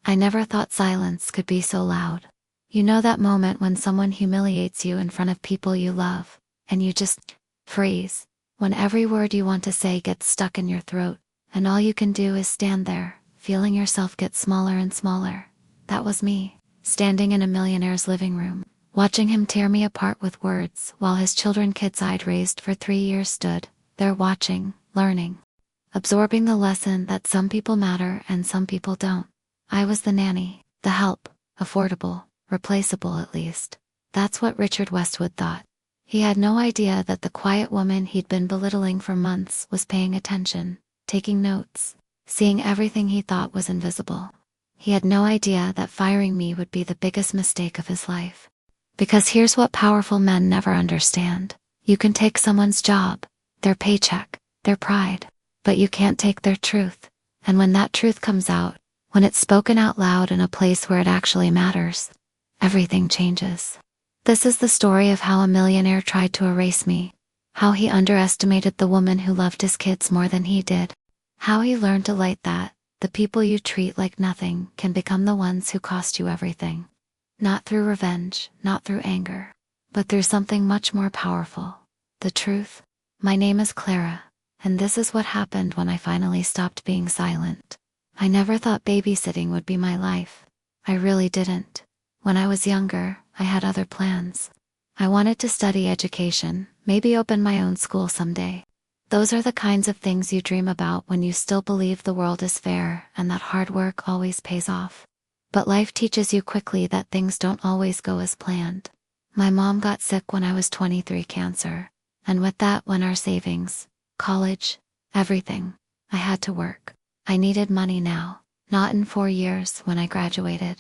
I never thought silence could be so loud. You know that moment when someone humiliates you in front of people you love, and you just freeze, when every word you want to say gets stuck in your throat, and all you can do is stand there, feeling yourself get smaller and smaller. That was me, standing in a millionaire's living room, watching him tear me apart with words, while his children, kids I'd raised for 3 years, stood there watching, learning, absorbing the lesson that some people matter and some people don't. I was the nanny, the help, affordable, replaceable at least. That's what Richard Westwood thought. He had no idea that the quiet woman he'd been belittling for months was paying attention, taking notes, seeing everything he thought was invisible. He had no idea that firing me would be the biggest mistake of his life. Because here's what powerful men never understand. You can take someone's job, their paycheck, their pride, but you can't take their truth. And when that truth comes out, when it's spoken out loud in a place where it actually matters, everything changes. This is the story of how a millionaire tried to erase me, how he underestimated the woman who loved his kids more than he did, how he learned to light that the people you treat like nothing can become the ones who cost you everything. Not through revenge, not through anger, but through something much more powerful, the truth. My name is Clara, and this is what happened when I finally stopped being silent. I never thought babysitting would be my life. I really didn't. When I was younger, I had other plans. I wanted to study education, maybe open my own school someday. Those are the kinds of things you dream about when you still believe the world is fair and that hard work always pays off. But life teaches you quickly that things don't always go as planned. My mom got sick when I was 23, cancer. And with that went our savings, college, everything. I had to work. I needed money now, not in 4 years when I graduated.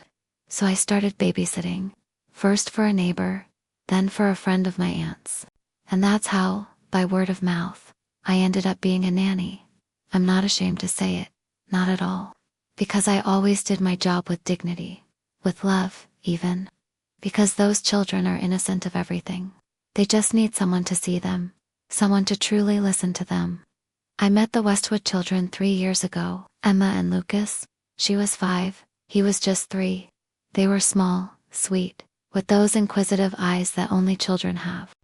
So I started babysitting, first for a neighbor, then for a friend of my aunt's. And that's how, by word of mouth, I ended up being a nanny. I'm not ashamed to say it, not at all. Because I always did my job with dignity, with love, even. Because those children are innocent of everything. They just need someone to see them, someone to truly listen to them. I met the Westwood children 3 years ago, Emma and Lucas. She was 5, he was just 3. They were small, sweet, with those inquisitive eyes that only children have.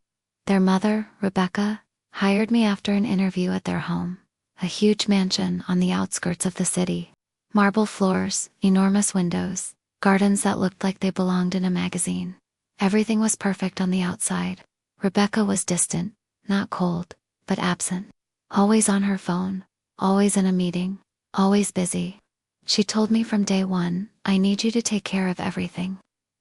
Their mother, Rebecca, hired me after an interview at their home, a huge mansion on the outskirts of the city. Marble floors, enormous windows, gardens that looked like they belonged in a magazine. Everything was perfect on the outside. Rebecca was distant, not cold, but absent. Always on her phone, always in a meeting, always busy. She told me from day one, I need you to take care of everything.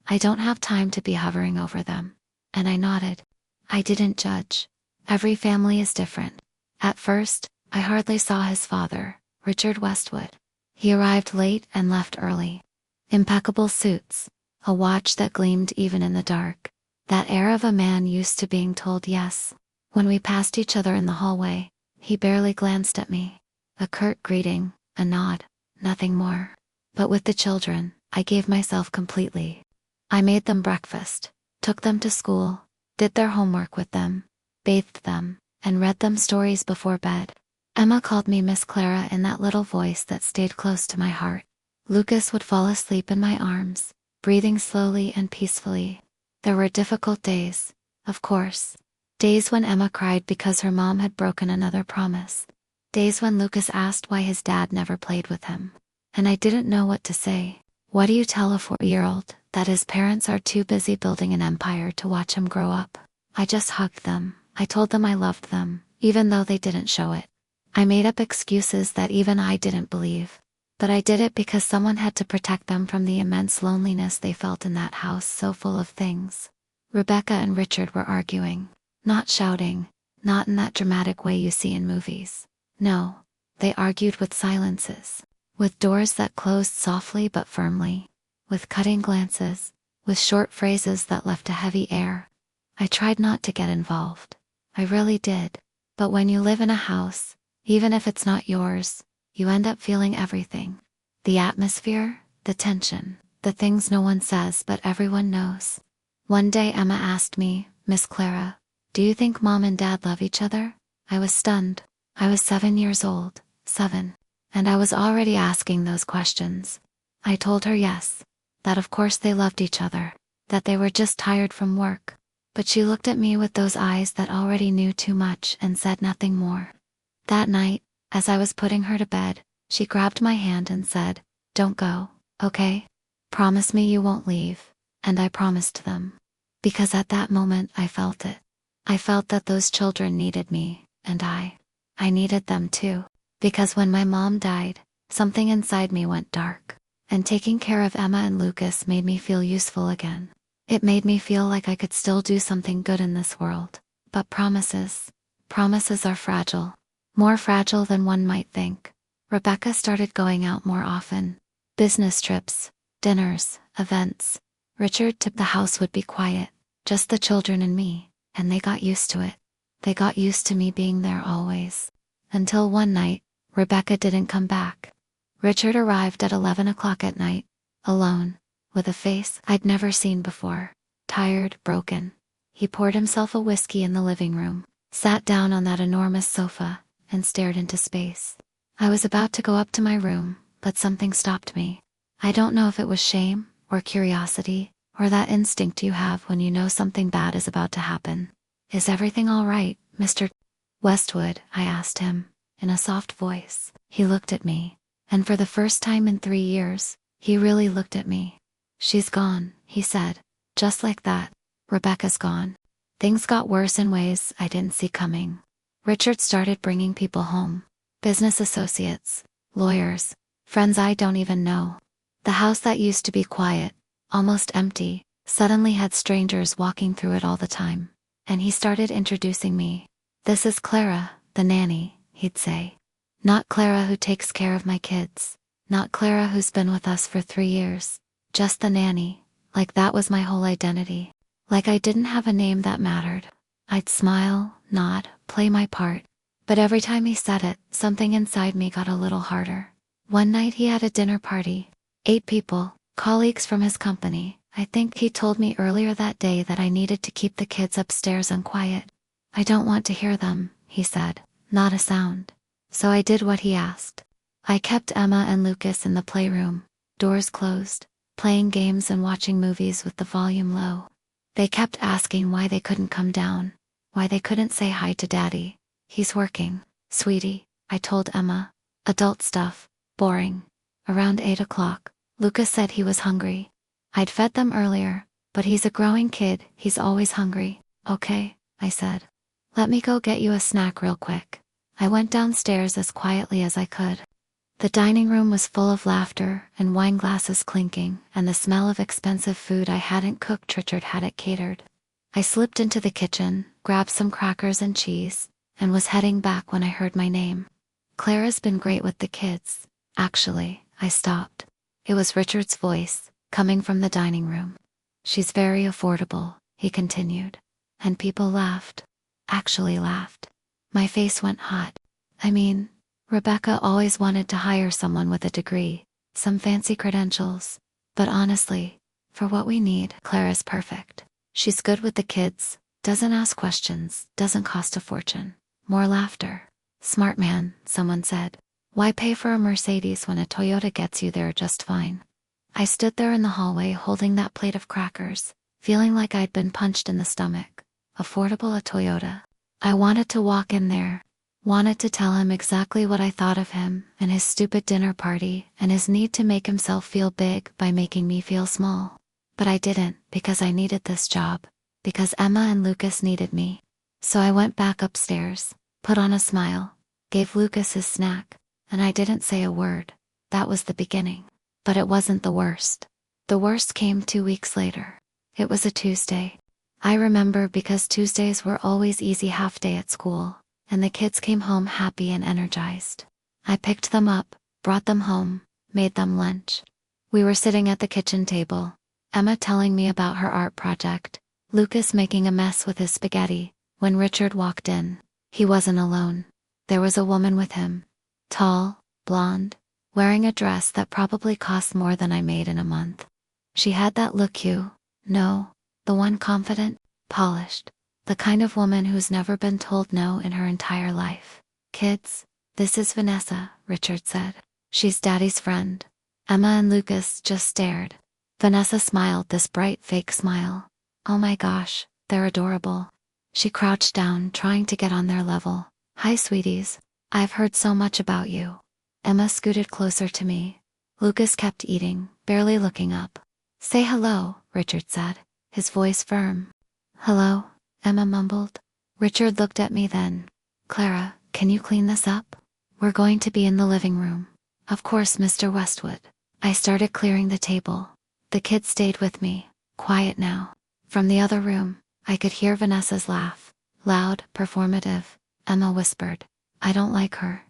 I don't have time to be hovering over them. And I nodded. I didn't judge. Every family is different. At first, I hardly saw his father, Richard Westwood. He arrived late and left early. Impeccable suits, a watch that gleamed even in the dark. That air of a man used to being told yes. When we passed each other in the hallway, he barely glanced at me. A curt greeting, a nod, nothing more. But with the children, I gave myself completely. I made them breakfast, took them to school, did their homework with them, bathed them, and read them stories before bed. Emma called me Miss Clara in that little voice that stayed close to my heart. Lucas would fall asleep in my arms, breathing slowly and peacefully. There were difficult days, of course. Days when Emma cried because her mom had broken another promise. Days when Lucas asked why his dad never played with him. And I didn't know what to say. What do you tell a 4-year-old? That his parents are too busy building an empire to watch him grow up? I just hugged them. I told them I loved them, even though they didn't show it. I made up excuses that even I didn't believe. But I did it because someone had to protect them from the immense loneliness they felt in that house so full of things. Rebecca and Richard were arguing. Not shouting, not in that dramatic way you see in movies. No, they argued with silences, with doors that closed softly but firmly, with cutting glances, with short phrases that left a heavy air. I tried not to get involved. I really did. But when you live in a house, even if it's not yours, you end up feeling everything. The atmosphere, the tension, the things no one says but everyone knows. One day Emma asked me, Miss Clara, do you think Mom and Dad love each other? I was stunned. I was 7 years old, 7. And I was already asking those questions. I told her yes, that of course they loved each other, that they were just tired from work. But she looked at me with those eyes that already knew too much and said nothing more. That night, as I was putting her to bed, she grabbed my hand and said, "Don't go, okay? Promise me you won't leave." And I promised them. Because at that moment I felt it. I felt that those children needed me, and I needed them too. Because when my mom died, something inside me went dark. And taking care of Emma and Lucas made me feel useful again. It made me feel like I could still do something good in this world. But promises are fragile. More fragile than one might think. Rebecca started going out more often. Business trips, dinners, events. Richard tipped the house would be quiet, just the children and me, and they got used to it. They got used to me being there always. Until one night, Rebecca didn't come back. Richard arrived at 11 o'clock at night, alone, with a face I'd never seen before. Tired, broken. He poured himself a whiskey in the living room, sat down on that enormous sofa, and stared into space. I was about to go up to my room, but something stopped me. I don't know if it was shame, or curiosity, or that instinct you have when you know something bad is about to happen. "Is everything all right, Mr. Westwood?" I asked him, in a soft voice. He looked at me, and for the first time in 3 years, he really looked at me. "She's gone," he said, just like that. "Rebecca's gone." Things got worse in ways I didn't see coming. Richard started bringing people home. Business associates, lawyers, friends I don't even know. The house that used to be quiet, almost empty, suddenly had strangers walking through it all the time. And he started introducing me. "This is Clara, the nanny," he'd say. "Not Clara who takes care of my kids. Not Clara who's been with us for 3 years. Just the nanny." Like that was my whole identity. Like I didn't have a name that mattered. I'd smile, nod, play my part. But every time he said it, something inside me got a little harder. One night he had a dinner party. 8 people, colleagues from his company. I think he told me earlier that day that I needed to keep the kids upstairs and quiet. "I don't want to hear them," he said. Not a sound. So I did what he asked. I kept Emma and Lucas in the playroom, doors closed, playing games and watching movies with the volume low. They kept asking why they couldn't come down, why they couldn't say hi to Daddy. "He's working, sweetie," I told Emma. "Adult stuff, boring." Around 8 o'clock, Lucas said he was hungry. I'd fed them earlier, but he's a growing kid, he's always hungry. "Okay," I said. "Let me go get you a snack real quick." I went downstairs as quietly as I could. The dining room was full of laughter and wine glasses clinking and the smell of expensive food I hadn't cooked. Richard had it catered. I slipped into the kitchen, grabbed some crackers and cheese, and was heading back when I heard my name. "Clara's been great with the kids." Actually, I stopped. It was Richard's voice, coming from the dining room. "She's very affordable," he continued. And people laughed. Actually laughed. My face went hot. I mean, Rebecca always wanted to hire someone with a degree, some fancy credentials. But honestly, for what we need, Clara's perfect. She's good with the kids, doesn't ask questions, doesn't cost a fortune. More laughter. "Smart man," someone said. "Why pay for a Mercedes when a Toyota gets you there just fine?" I stood there in the hallway holding that plate of crackers, feeling like I'd been punched in the stomach. Affordable a Toyota. I wanted to walk in there. Wanted to tell him exactly what I thought of him and his stupid dinner party and his need to make himself feel big by making me feel small. But I didn't, because I needed this job. Because Emma and Lucas needed me. So I went back upstairs, put on a smile, gave Lucas his snack, and I didn't say a word. That was the beginning. But it wasn't the worst. The worst came 2 weeks later. It was a Tuesday. I remember because Tuesdays were always easy half day at school, and the kids came home happy and energized. I picked them up, brought them home, made them lunch. We were sitting at the kitchen table, Emma telling me about her art project, Lucas making a mess with his spaghetti, when Richard walked in. He wasn't alone. There was a woman with him. Tall, blonde, wearing a dress that probably cost more than I made in a month. She had that look the one confident, polished, the kind of woman who's never been told no in her entire life. "Kids, this is Vanessa," Richard said. "She's Daddy's friend." Emma and Lucas just stared. Vanessa smiled this bright fake smile. Oh my gosh, they're adorable. She crouched down, trying to get on their level. Hi sweeties. I've heard so much about you. Emma scooted closer to me. Lucas kept eating, barely looking up. Say hello, Richard said, his voice firm. Hello, Emma mumbled. Richard looked at me then. Clara, can you clean this up? We're going to be in the living room. Of course, Mr. Westwood. I started clearing the table. The kids stayed with me, quiet now. From the other room, I could hear Vanessa's laugh. Loud, performative. Emma whispered. I don't like her.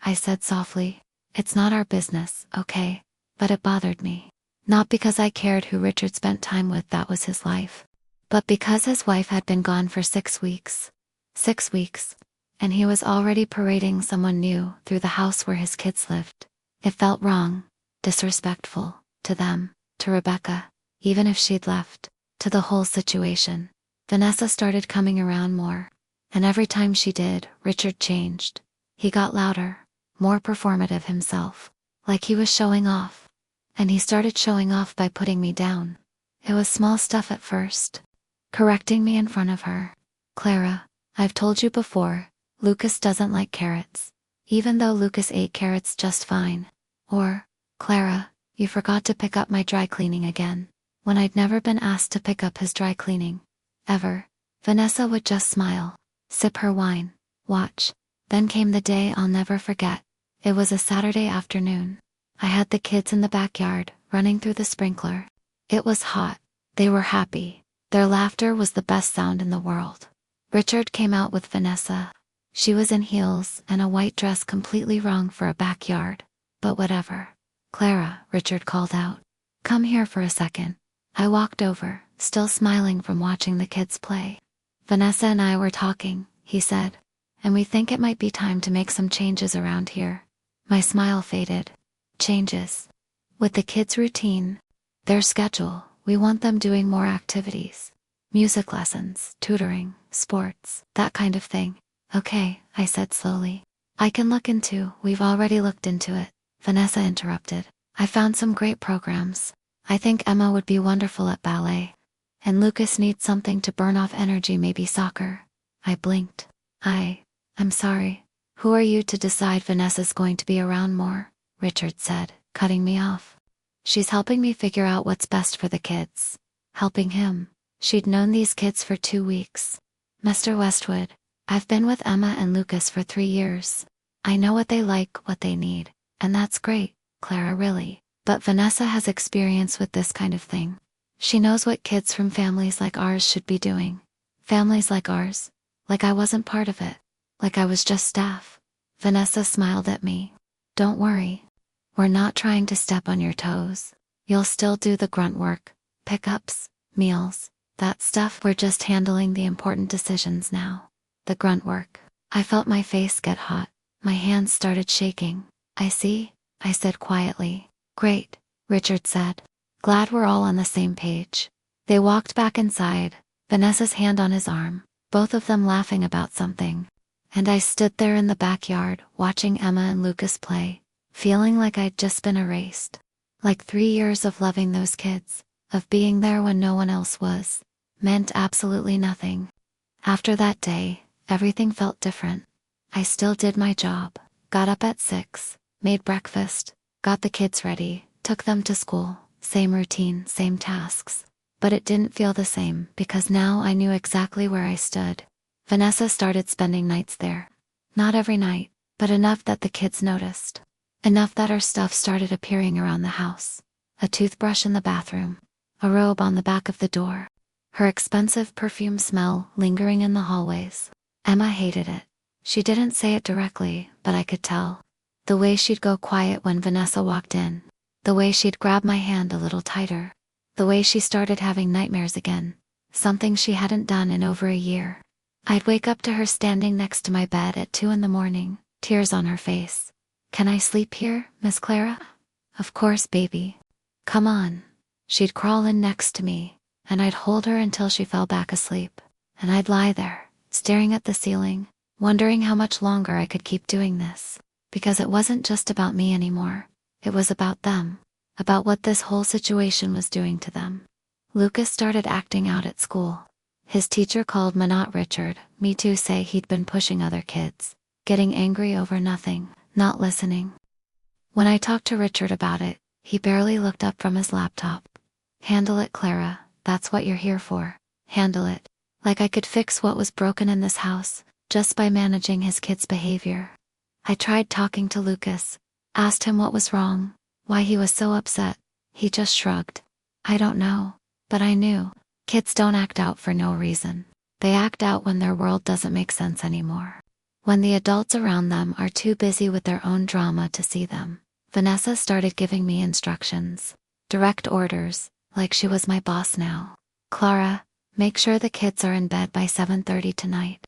I said softly. It's not our business, okay? But it bothered me. Not because I cared who Richard spent time with, that was his life. But because his wife had been gone for 6 weeks. 6 weeks. And he was already parading someone new through the house where his kids lived. It felt wrong, disrespectful, to them, to Rebecca, even if she'd left, to the whole situation. Vanessa started coming around more. And every time she did, Richard changed. He got louder, more performative himself, like he was showing off. And he started showing off by putting me down. It was small stuff at first. Correcting me in front of her. Clara, I've told you before, Lucas doesn't like carrots. Even though Lucas ate carrots just fine. Or, Clara, you forgot to pick up my dry cleaning again. When I'd never been asked to pick up his dry cleaning. Ever. Vanessa would just smile. Sip her wine. Watch. Then came the day I'll never forget. It was a Saturday afternoon. I had the kids in the backyard, running through the sprinkler. It was hot. They were happy. Their laughter was the best sound in the world. Richard came out with Vanessa. She was in heels and a white dress, completely wrong for a backyard. But whatever. Clara, Richard called out. Come here for a second. I walked over, still smiling from watching the kids play. Vanessa and I were talking, he said. And we think it might be time to make some changes around here. My smile faded. Changes. With the kids' routine, their schedule, we want them doing more activities. Music lessons, tutoring, sports, that kind of thing. Okay, I said slowly. We've already looked into it. Vanessa interrupted. I found some great programs. I think Emma would be wonderful at ballet. And Lucas needs something to burn off energy, maybe soccer. I blinked. I'm sorry. Who are you to decide Vanessa's going to be around more? Richard said, cutting me off. She's helping me figure out what's best for the kids. Helping him. She'd known these kids for 2 weeks. Mr. Westwood, I've been with Emma and Lucas for 3 years. I know what they like, what they need. And that's great, Clara, really. But Vanessa has experience with this kind of thing. She knows what kids from families like ours should be doing. Families like ours. Like I wasn't part of it. Like I was just staff. Vanessa smiled at me. Don't worry. We're not trying to step on your toes. You'll still do the grunt work. Pickups, meals, that stuff. We're just handling the important decisions now. The grunt work. I felt my face get hot. My hands started shaking. I see, I said quietly. Great, Richard said. Glad we're all on the same page. They walked back inside, Vanessa's hand on his arm, both of them laughing about something. And I stood there in the backyard, watching Emma and Lucas play, feeling like I'd just been erased. Like 3 years of loving those kids, of being there when no one else was, meant absolutely nothing. After that day, everything felt different. I still did my job, got up at 6, made breakfast, got the kids ready, took them to school, same routine, same tasks. But it didn't feel the same because now I knew exactly where I stood. Vanessa started spending nights there. Not every night, but enough that the kids noticed. Enough that her stuff started appearing around the house. A toothbrush in the bathroom. A robe on the back of the door. Her expensive perfume smell lingering in the hallways. Emma hated it. She didn't say it directly, but I could tell. The way she'd go quiet when Vanessa walked in. The way she'd grab my hand a little tighter. The way she started having nightmares again. Something she hadn't done in over a year. I'd wake up to her standing next to my bed at 2 in the morning, tears on her face. Can I sleep here, Miss Clara? Of course, baby. Come on. She'd crawl in next to me, and I'd hold her until she fell back asleep. And I'd lie there, staring at the ceiling, wondering how much longer I could keep doing this. Because it wasn't just about me anymore. It was about them. About what this whole situation was doing to them. Lucas started acting out at school. His teacher called not Richard, me to say he'd been pushing other kids. Getting angry over nothing, not listening. When I talked to Richard about it, he barely looked up from his laptop. Handle it, Clara, that's what you're here for. Handle it. Like I could fix what was broken in this house, just by managing his kids' behavior. I tried talking to Lucas, asked him what was wrong, why he was so upset. He just shrugged. I don't know, but I knew. Kids don't act out for no reason. They act out when their world doesn't make sense anymore. When the adults around them are too busy with their own drama to see them. Vanessa started giving me instructions. Direct orders, like she was my boss now. Clara, make sure the kids are in bed by 7:30 tonight.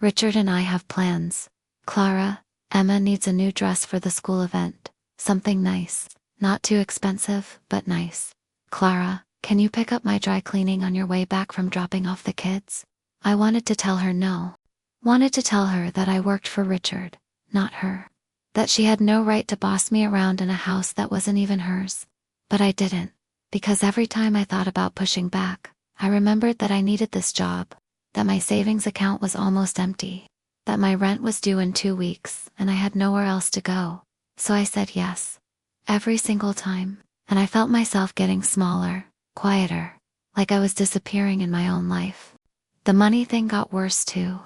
Richard and I have plans. Clara, Emma needs a new dress for the school event. Something nice. Not too expensive, but nice. Clara, can you pick up my dry cleaning on your way back from dropping off the kids? I wanted to tell her no. Wanted to tell her that I worked for Richard, not her. That she had no right to boss me around in a house that wasn't even hers. But I didn't, because every time I thought about pushing back, I remembered that I needed this job, that my savings account was almost empty, that my rent was due in 2 weeks, and I had nowhere else to go. So I said yes. Every single time, and I felt myself getting smaller, quieter, like I was disappearing in my own life. The money thing got worse too.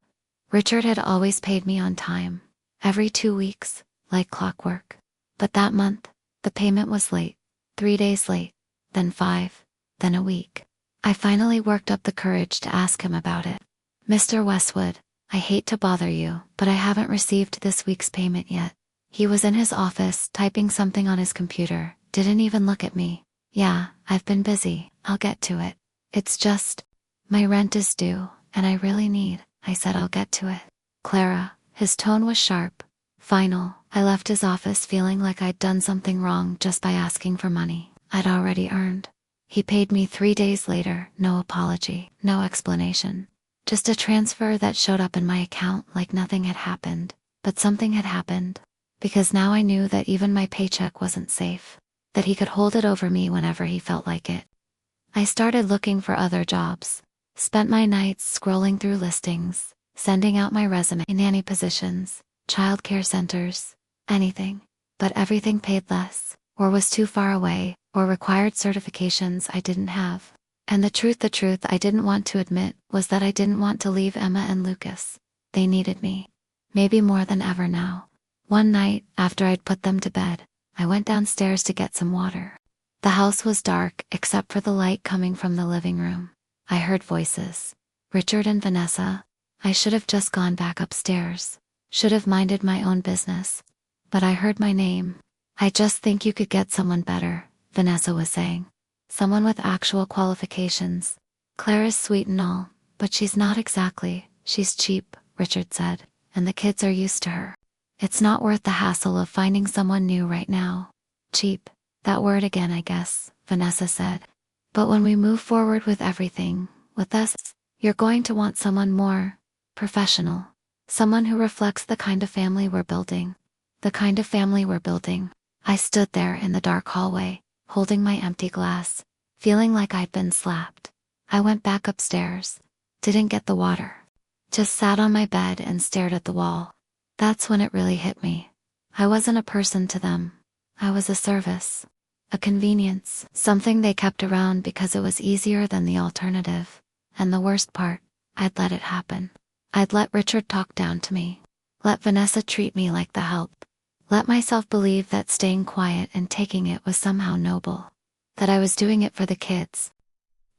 Richard had always paid me on time, every 2 weeks, like clockwork. But that month, the payment was late, 3 days late, then 5, then a week. I finally worked up the courage to ask him about it. Mr. Westwood, I hate to bother you, but I haven't received this week's payment yet. He was in his office, typing something on his computer, didn't even look at me. Yeah, I've been busy, I'll get to it. It's just, my rent is due, and I really need. I said I'll get to it. Clara, his tone was sharp, final. I left his office feeling like I'd done something wrong just by asking for money I'd already earned. He paid me 3 days later, no apology, no explanation. Just a transfer that showed up in my account like nothing had happened. But something had happened. Because now I knew that even my paycheck wasn't safe. That he could hold it over me whenever he felt like it. I started looking for other jobs. Spent my nights scrolling through listings, sending out my resume in nanny positions, childcare centers, anything. But everything paid less, or was too far away, or required certifications I didn't have. And the truth I didn't want to admit was that I didn't want to leave Emma and Lucas. They needed me. Maybe more than ever now. One night, after I'd put them to bed, I went downstairs to get some water. The house was dark except for the light coming from the living room. I heard voices. Richard and Vanessa. I should have just gone back upstairs. Should have minded my own business. But I heard my name. I just think you could get someone better, Vanessa was saying. Someone with actual qualifications. Clara's sweet and all, but she's not exactly. She's cheap, Richard said, and the kids are used to her. It's not worth the hassle of finding someone new right now. Cheap. That word again, I guess, Vanessa said. But when we move forward with everything, with us, you're going to want someone more professional. Someone who reflects the kind of family we're building. The kind of family we're building. I stood there in the dark hallway, holding my empty glass, feeling like I'd been slapped. I went back upstairs. Didn't get the water. Just sat on my bed and stared at the wall. That's when it really hit me. I wasn't a person to them. I was a service. A convenience, something they kept around because it was easier than the alternative. And the worst part, I'd let it happen. I'd let Richard talk down to me. Let Vanessa treat me like the help. Let myself believe that staying quiet and taking it was somehow noble. That I was doing it for the kids.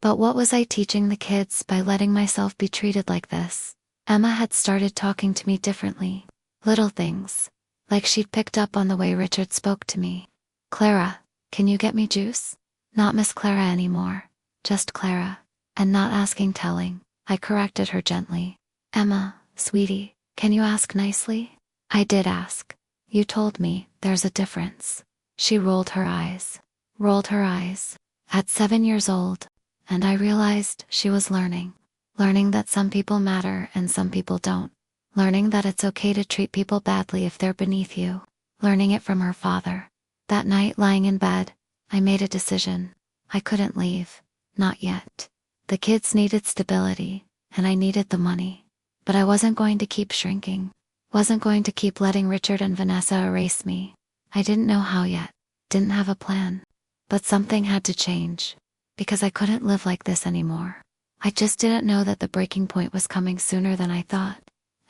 But what was I teaching the kids by letting myself be treated like this? Emma had started talking to me differently. Little things. Like she'd picked up on the way Richard spoke to me. Clara, can you get me juice? Not Miss Clara anymore. Just Clara. And not asking telling, I corrected her gently. Emma, sweetie, can you ask nicely? I did ask. You told me, there's a difference. She rolled her eyes. Rolled her eyes. At 7 years old. And I realized she was learning. Learning that some people matter and some people don't. Learning that it's okay to treat people badly if they're beneath you. Learning it from her father. That night, lying in bed, I made a decision. I couldn't leave. Not yet. The kids needed stability, and I needed the money. But I wasn't going to keep shrinking. Wasn't going to keep letting Richard and Vanessa erase me. I didn't know how yet. Didn't have a plan. But something had to change. Because I couldn't live like this anymore. I just didn't know that the breaking point was coming sooner than I thought.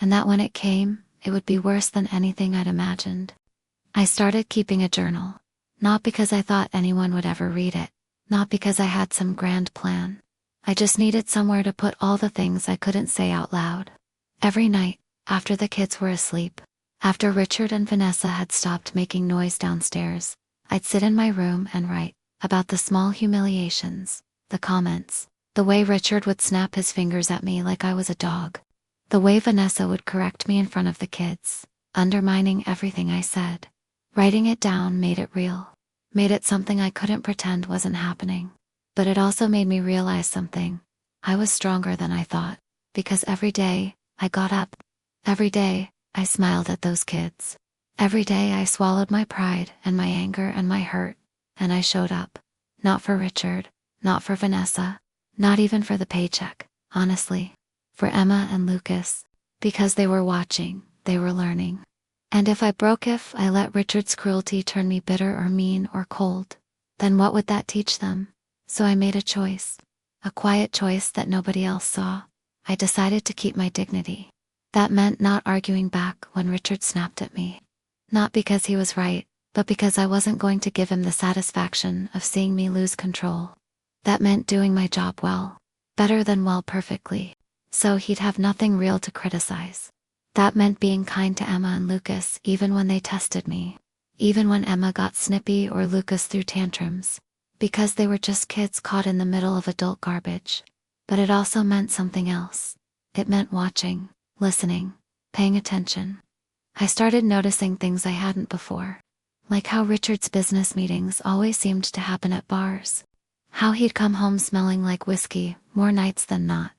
And that when it came, it would be worse than anything I'd imagined. I started keeping a journal. Not because I thought anyone would ever read it. Not because I had some grand plan. I just needed somewhere to put all the things I couldn't say out loud. Every night, after the kids were asleep, after Richard and Vanessa had stopped making noise downstairs, I'd sit in my room and write about the small humiliations, the comments, the way Richard would snap his fingers at me like I was a dog, the way Vanessa would correct me in front of the kids, undermining everything I said. Writing it down made it real, made it something I couldn't pretend wasn't happening. But it also made me realize something. I was stronger than I thought, because every day, I got up. Every day, I smiled at those kids. Every day I swallowed my pride and my anger and my hurt, and I showed up. Not for Richard, not for Vanessa, not even for the paycheck, honestly. For Emma and Lucas, because they were watching, they were learning. And if I let Richard's cruelty turn me bitter or mean or cold, then what would that teach them? So I made a choice. A quiet choice that nobody else saw. I decided to keep my dignity. That meant not arguing back when Richard snapped at me. Not because he was right, but because I wasn't going to give him the satisfaction of seeing me lose control. That meant doing my job well. Better than well, perfectly. So he'd have nothing real to criticize. That meant being kind to Emma and Lucas even when they tested me. Even when Emma got snippy or Lucas threw tantrums. Because they were just kids caught in the middle of adult garbage. But it also meant something else. It meant watching, listening, paying attention. I started noticing things I hadn't before. Like how Richard's business meetings always seemed to happen at bars. How he'd come home smelling like whiskey, more nights than not.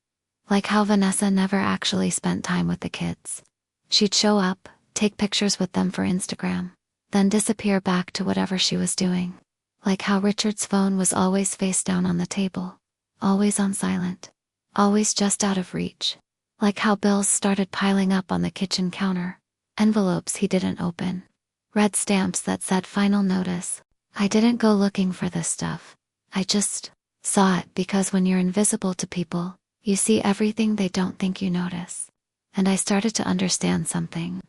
Like how Vanessa never actually spent time with the kids. She'd show up, take pictures with them for Instagram, then disappear back to whatever she was doing. Like how Richard's phone was always face down on the table. Always on silent. Always just out of reach. Like how bills started piling up on the kitchen counter. Envelopes he didn't open. Red stamps that said final notice. I didn't go looking for this stuff. I just saw it because when you're invisible to people, you see everything they don't think you notice. And I started to understand something.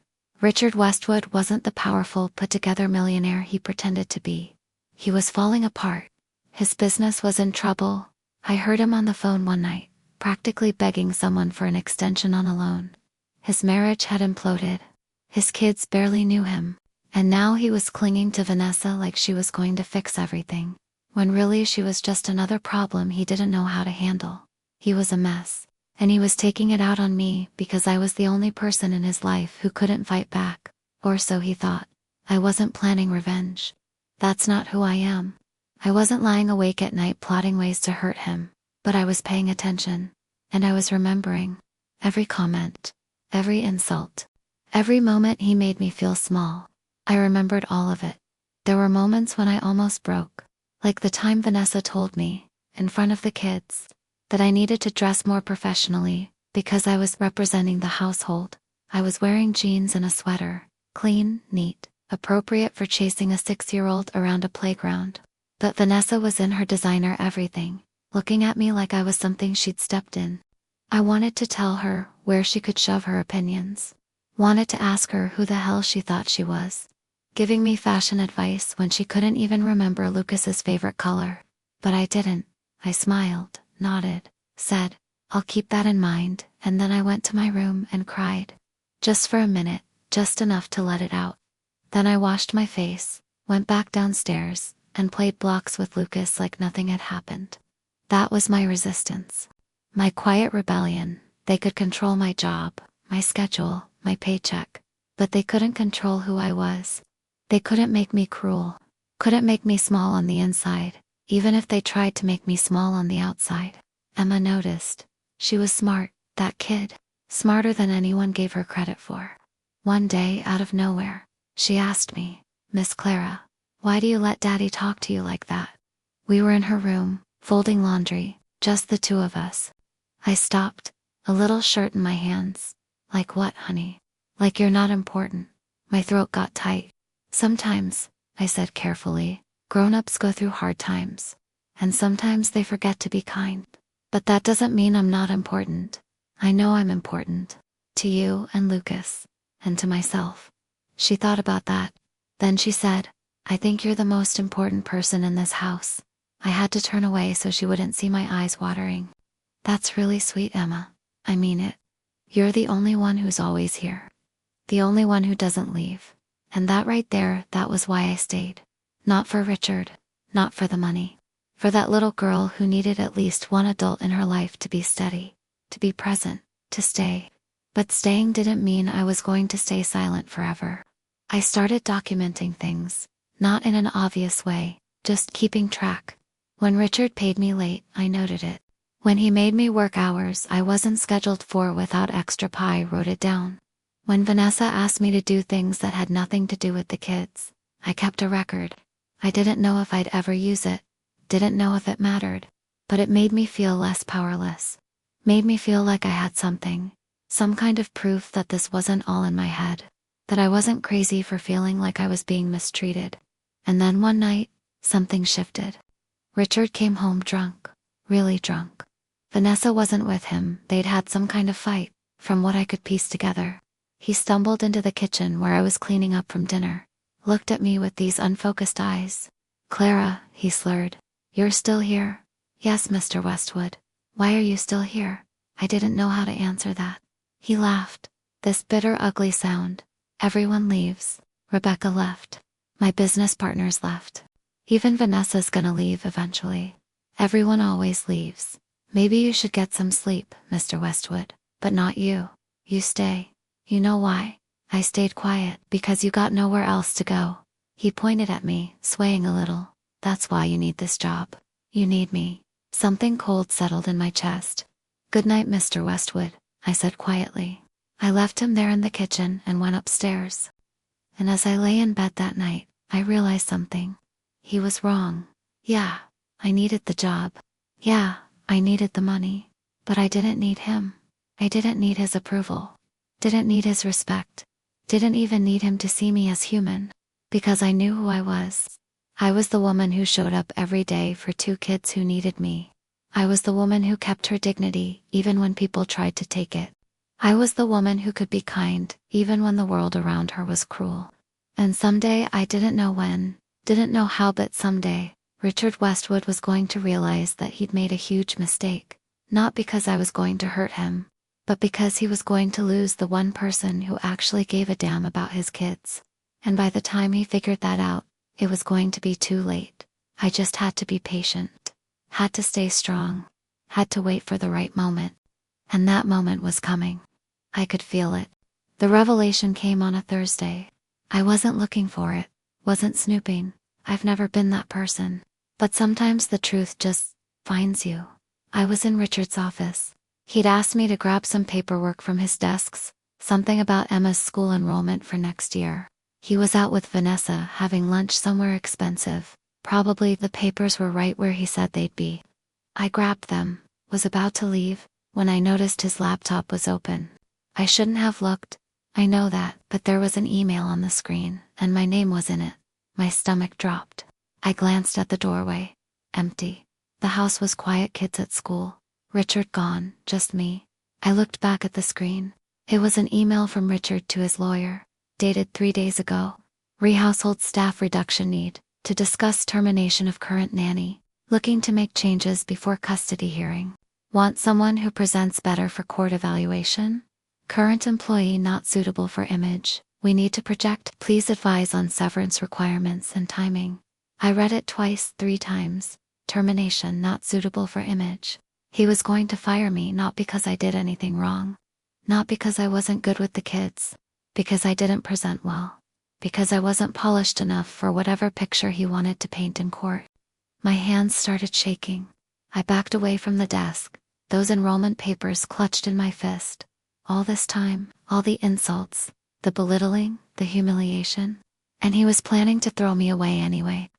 Richard Westwood wasn't the powerful, put-together millionaire he pretended to be. He was falling apart. His business was in trouble. I heard him on the phone one night, practically begging someone for an extension on a loan. His marriage had imploded. His kids barely knew him. And now he was clinging to Vanessa like she was going to fix everything, when really she was just another problem he didn't know how to handle. He was a mess. And he was taking it out on me because I was the only person in his life who couldn't fight back. Or so he thought. I wasn't planning revenge. That's not who I am. I wasn't lying awake at night plotting ways to hurt him, but I was paying attention. And I was remembering. Every comment. Every insult. Every moment he made me feel small. I remembered all of it. There were moments when I almost broke. Like the time Vanessa told me, in front of the kids, that I needed to dress more professionally, because I was representing the household. I was wearing jeans and a sweater, clean, neat, appropriate for chasing a 6-year-old around a playground. But Vanessa was in her designer everything, looking at me like I was something she'd stepped in. I wanted to tell her where she could shove her opinions. Wanted to ask her who the hell she thought she was. Giving me fashion advice when she couldn't even remember Lucas's favorite color. But I didn't. I smiled, nodded, said, I'll keep that in mind, and then I went to my room and cried. Just for a minute, just enough to let it out. Then I washed my face, went back downstairs, and played blocks with Lucas like nothing had happened. That was my resistance. My quiet rebellion. They could control my job, my schedule, my paycheck, but they couldn't control who I was. They couldn't make me cruel, couldn't make me small on the inside, even if they tried to make me small on the outside. Emma noticed. She was smart, that kid, smarter than anyone gave her credit for. One day, out of nowhere, she asked me, Miss Clara, Why do you let Daddy talk to you like that? We were in her room, folding laundry, just the two of us. I stopped, a little shirt in my hands. Like what, honey? Like you're not important. My throat got tight. Sometimes, I said carefully, grown-ups go through hard times. And sometimes they forget to be kind. But that doesn't mean I'm not important. I know I'm important. To you and Lucas. And to myself. She thought about that. Then she said, I think you're the most important person in this house. I had to turn away so she wouldn't see my eyes watering. That's really sweet, Emma. I mean it. You're the only one who's always here. The only one who doesn't leave. And that right there, that was why I stayed. Not for Richard. Not for the money. For that little girl who needed at least one adult in her life to be steady. To be present. To stay. But staying didn't mean I was going to stay silent forever. I started documenting things. Not in an obvious way. Just keeping track. When Richard paid me late, I noted it. When he made me work hours I wasn't scheduled for without extra pay, I wrote it down. When Vanessa asked me to do things that had nothing to do with the kids, I kept a record. I didn't know if I'd ever use it, didn't know if it mattered, but it made me feel less powerless. Made me feel like I had something, some kind of proof that this wasn't all in my head, that I wasn't crazy for feeling like I was being mistreated. And then one night, something shifted. Richard came home drunk, really drunk. Vanessa wasn't with him, they'd had some kind of fight, from what I could piece together. He stumbled into the kitchen where I was cleaning up from dinner, looked at me with these unfocused eyes. Clara, he slurred, you're still here? Yes, Mr. Westwood. Why are you still here? I didn't know how to answer that. He laughed, this bitter, ugly sound. Everyone leaves. Rebecca left. My business partners left. Even Vanessa's gonna leave eventually. Everyone always leaves. Maybe you should get some sleep, Mr. Westwood, but not you. You stay. You know why? I stayed quiet because you got nowhere else to go. He pointed at me, swaying a little. That's why you need this job. You need me. Something cold settled in my chest. Good night, Mr. Westwood, I said quietly. I left him there in the kitchen and went upstairs. And as I lay in bed that night, I realized something. He was wrong. Yeah, I needed the job. Yeah, I needed the money. But I didn't need him. I didn't need his approval. Didn't need his respect. Didn't even need him to see me as human. Because I knew who I was. I was the woman who showed up every day for two kids who needed me. I was the woman who kept her dignity, even when people tried to take it. I was the woman who could be kind, even when the world around her was cruel. And someday, I didn't know when, didn't know how, but someday, Richard Westwood was going to realize that he'd made a huge mistake. Not because I was going to hurt him, but because he was going to lose the one person who actually gave a damn about his kids. And by the time he figured that out, it was going to be too late. I just had to be patient. Had to stay strong. Had to wait for the right moment. And that moment was coming. I could feel it. The revelation came on a Thursday. I wasn't looking for it. Wasn't snooping. I've never been that person. But sometimes the truth just finds you. I was in Richard's office. He'd asked me to grab some paperwork from his desks, something about Emma's school enrollment for next year. He was out with Vanessa having lunch somewhere expensive. Probably the papers were right where he said they'd be. I grabbed them, was about to leave, when I noticed his laptop was open. I shouldn't have looked. I know that, but there was an email on the screen, and my name was in it. My stomach dropped. I glanced at the doorway. Empty. The house was quiet, kids at school. Richard gone, just me. I looked back at the screen. It was an email from Richard to his lawyer, dated 3 days ago. Household staff reduction need, to discuss termination of current nanny, looking to make changes before custody hearing. Want someone who presents better for court evaluation? Current employee not suitable for image. We need to project. Please advise on severance requirements and timing. I read it twice, 3 times. Termination not suitable for image. He was going to fire me not because I did anything wrong. Not because I wasn't good with the kids. Because I didn't present well. Because I wasn't polished enough for whatever picture he wanted to paint in court. My hands started shaking. I backed away from the desk, those enrollment papers clutched in my fist. All this time, all the insults, the belittling, the humiliation. And he was planning to throw me away anyway.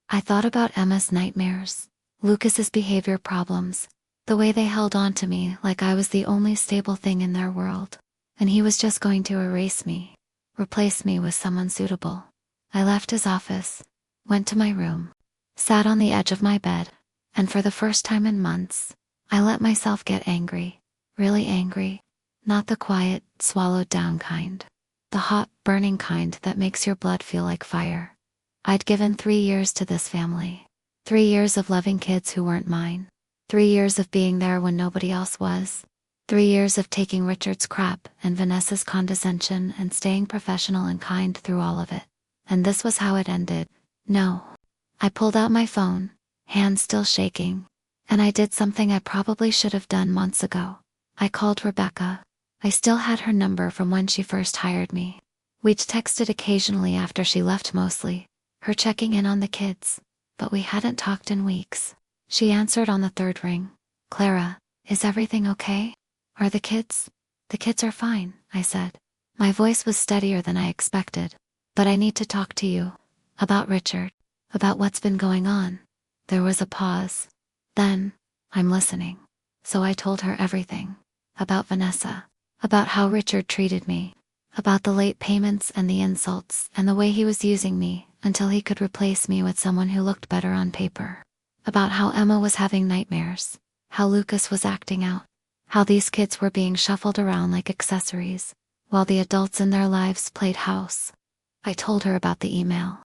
I thought about Emma's nightmares, Lucas's behavior problems, the way they held on to me like I was the only stable thing in their world. And he was just going to erase me, replace me with someone suitable. I left his office, went to my room, sat on the edge of my bed, and for the first time in months, I let myself get angry, really angry, not the quiet, swallowed down kind. The hot, burning kind that makes your blood feel like fire. I'd given 3 years to this family. 3 years of loving kids who weren't mine. 3 years of being there when nobody else was. 3 years of taking Richard's crap and Vanessa's condescension and staying professional and kind through all of it. And this was how it ended. No. I pulled out my phone, hands still shaking. And I did something I probably should have done months ago. I called Rebecca. I still had her number from when she first hired me. We'd texted occasionally after she left mostly, her checking in on the kids, but we hadn't talked in weeks. She answered on the third ring. Clara, is everything okay? Are the kids? The kids are fine, I said. My voice was steadier than I expected. But I need to talk to you. About Richard. About what's been going on. There was a pause. Then, I'm listening. So I told her everything. About Vanessa. About how Richard treated me. About the late payments and the insults and the way he was using me until he could replace me with someone who looked better on paper. About how Emma was having nightmares. How Lucas was acting out. How these kids were being shuffled around like accessories, while the adults in their lives played house. I told her about the email.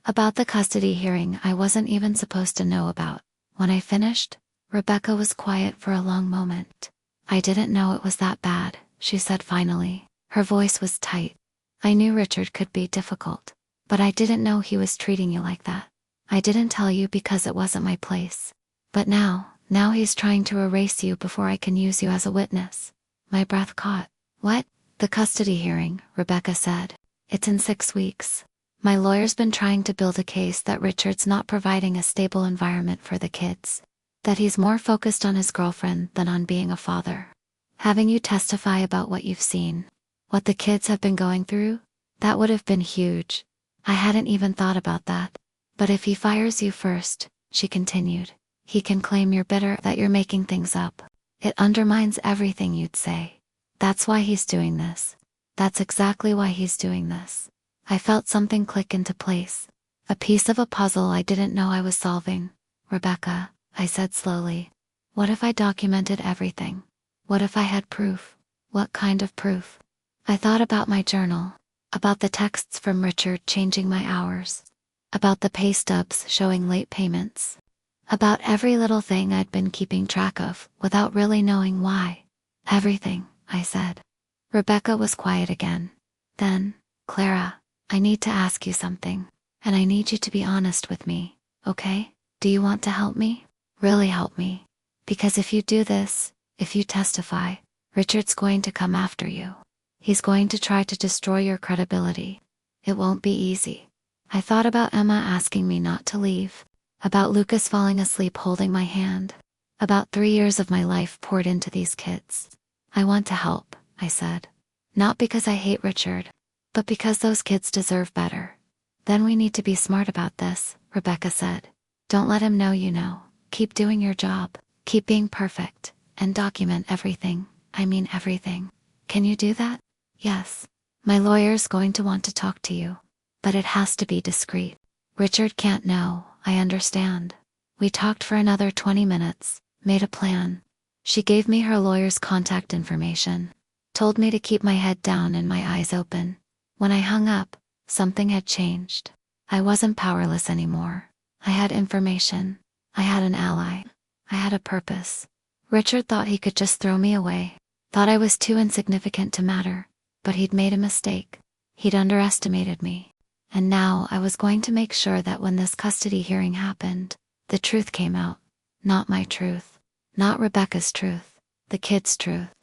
About the custody hearing I wasn't even supposed to know about. When I finished, Rebecca was quiet for a long moment. I didn't know it was that bad, she said finally. Her voice was tight. I knew Richard could be difficult, but I didn't know he was treating you like that. I didn't tell you because it wasn't my place. But now he's trying to erase you before I can use you as a witness. My breath caught. What? The custody hearing, Rebecca said. It's in 6 weeks. My lawyer's been trying to build a case that Richard's not providing a stable environment for the kids. That he's more focused on his girlfriend than on being a father. Having you testify about what you've seen, what the kids have been going through, that would have been huge. I hadn't even thought about that. But if he fires you first, she continued, he can claim you're bitter, that you're making things up. It undermines everything you'd say. That's why he's doing this. That's exactly why he's doing this. I felt something click into place. A piece of a puzzle I didn't know I was solving. Rebecca, I said slowly. What if I documented everything? What if I had proof? What kind of proof? I thought about my journal. About the texts from Richard changing my hours. About the pay stubs showing late payments. About every little thing I'd been keeping track of without really knowing why. Everything, I said. Rebecca was quiet again. Then, Clara, I need to ask you something. And I need you to be honest with me, okay? Do you want to help me? Really help me. Because if you do this, if you testify, Richard's going to come after you. He's going to try to destroy your credibility. It won't be easy. I thought about Emma asking me not to leave. About Lucas falling asleep holding my hand. About 3 years of my life poured into these kids. I want to help, I said. Not because I hate Richard, but because those kids deserve better. Then we need to be smart about this, Rebecca said. Don't let him know you know. Keep doing your job. Keep being perfect. And document everything. I mean everything. Can you do that? Yes. My lawyer's going to want to talk to you. But it has to be discreet. Richard can't know, I understand. We talked for another 20 minutes, made a plan. She gave me her lawyer's contact information. Told me to keep my head down and my eyes open. When I hung up, something had changed. I wasn't powerless anymore. I had information. I had an ally. I had a purpose. Richard thought he could just throw me away. Thought I was too insignificant to matter. But he'd made a mistake. He'd underestimated me. And now I was going to make sure that when this custody hearing happened, the truth came out. Not my truth. Not Rebecca's truth. The kids' truth.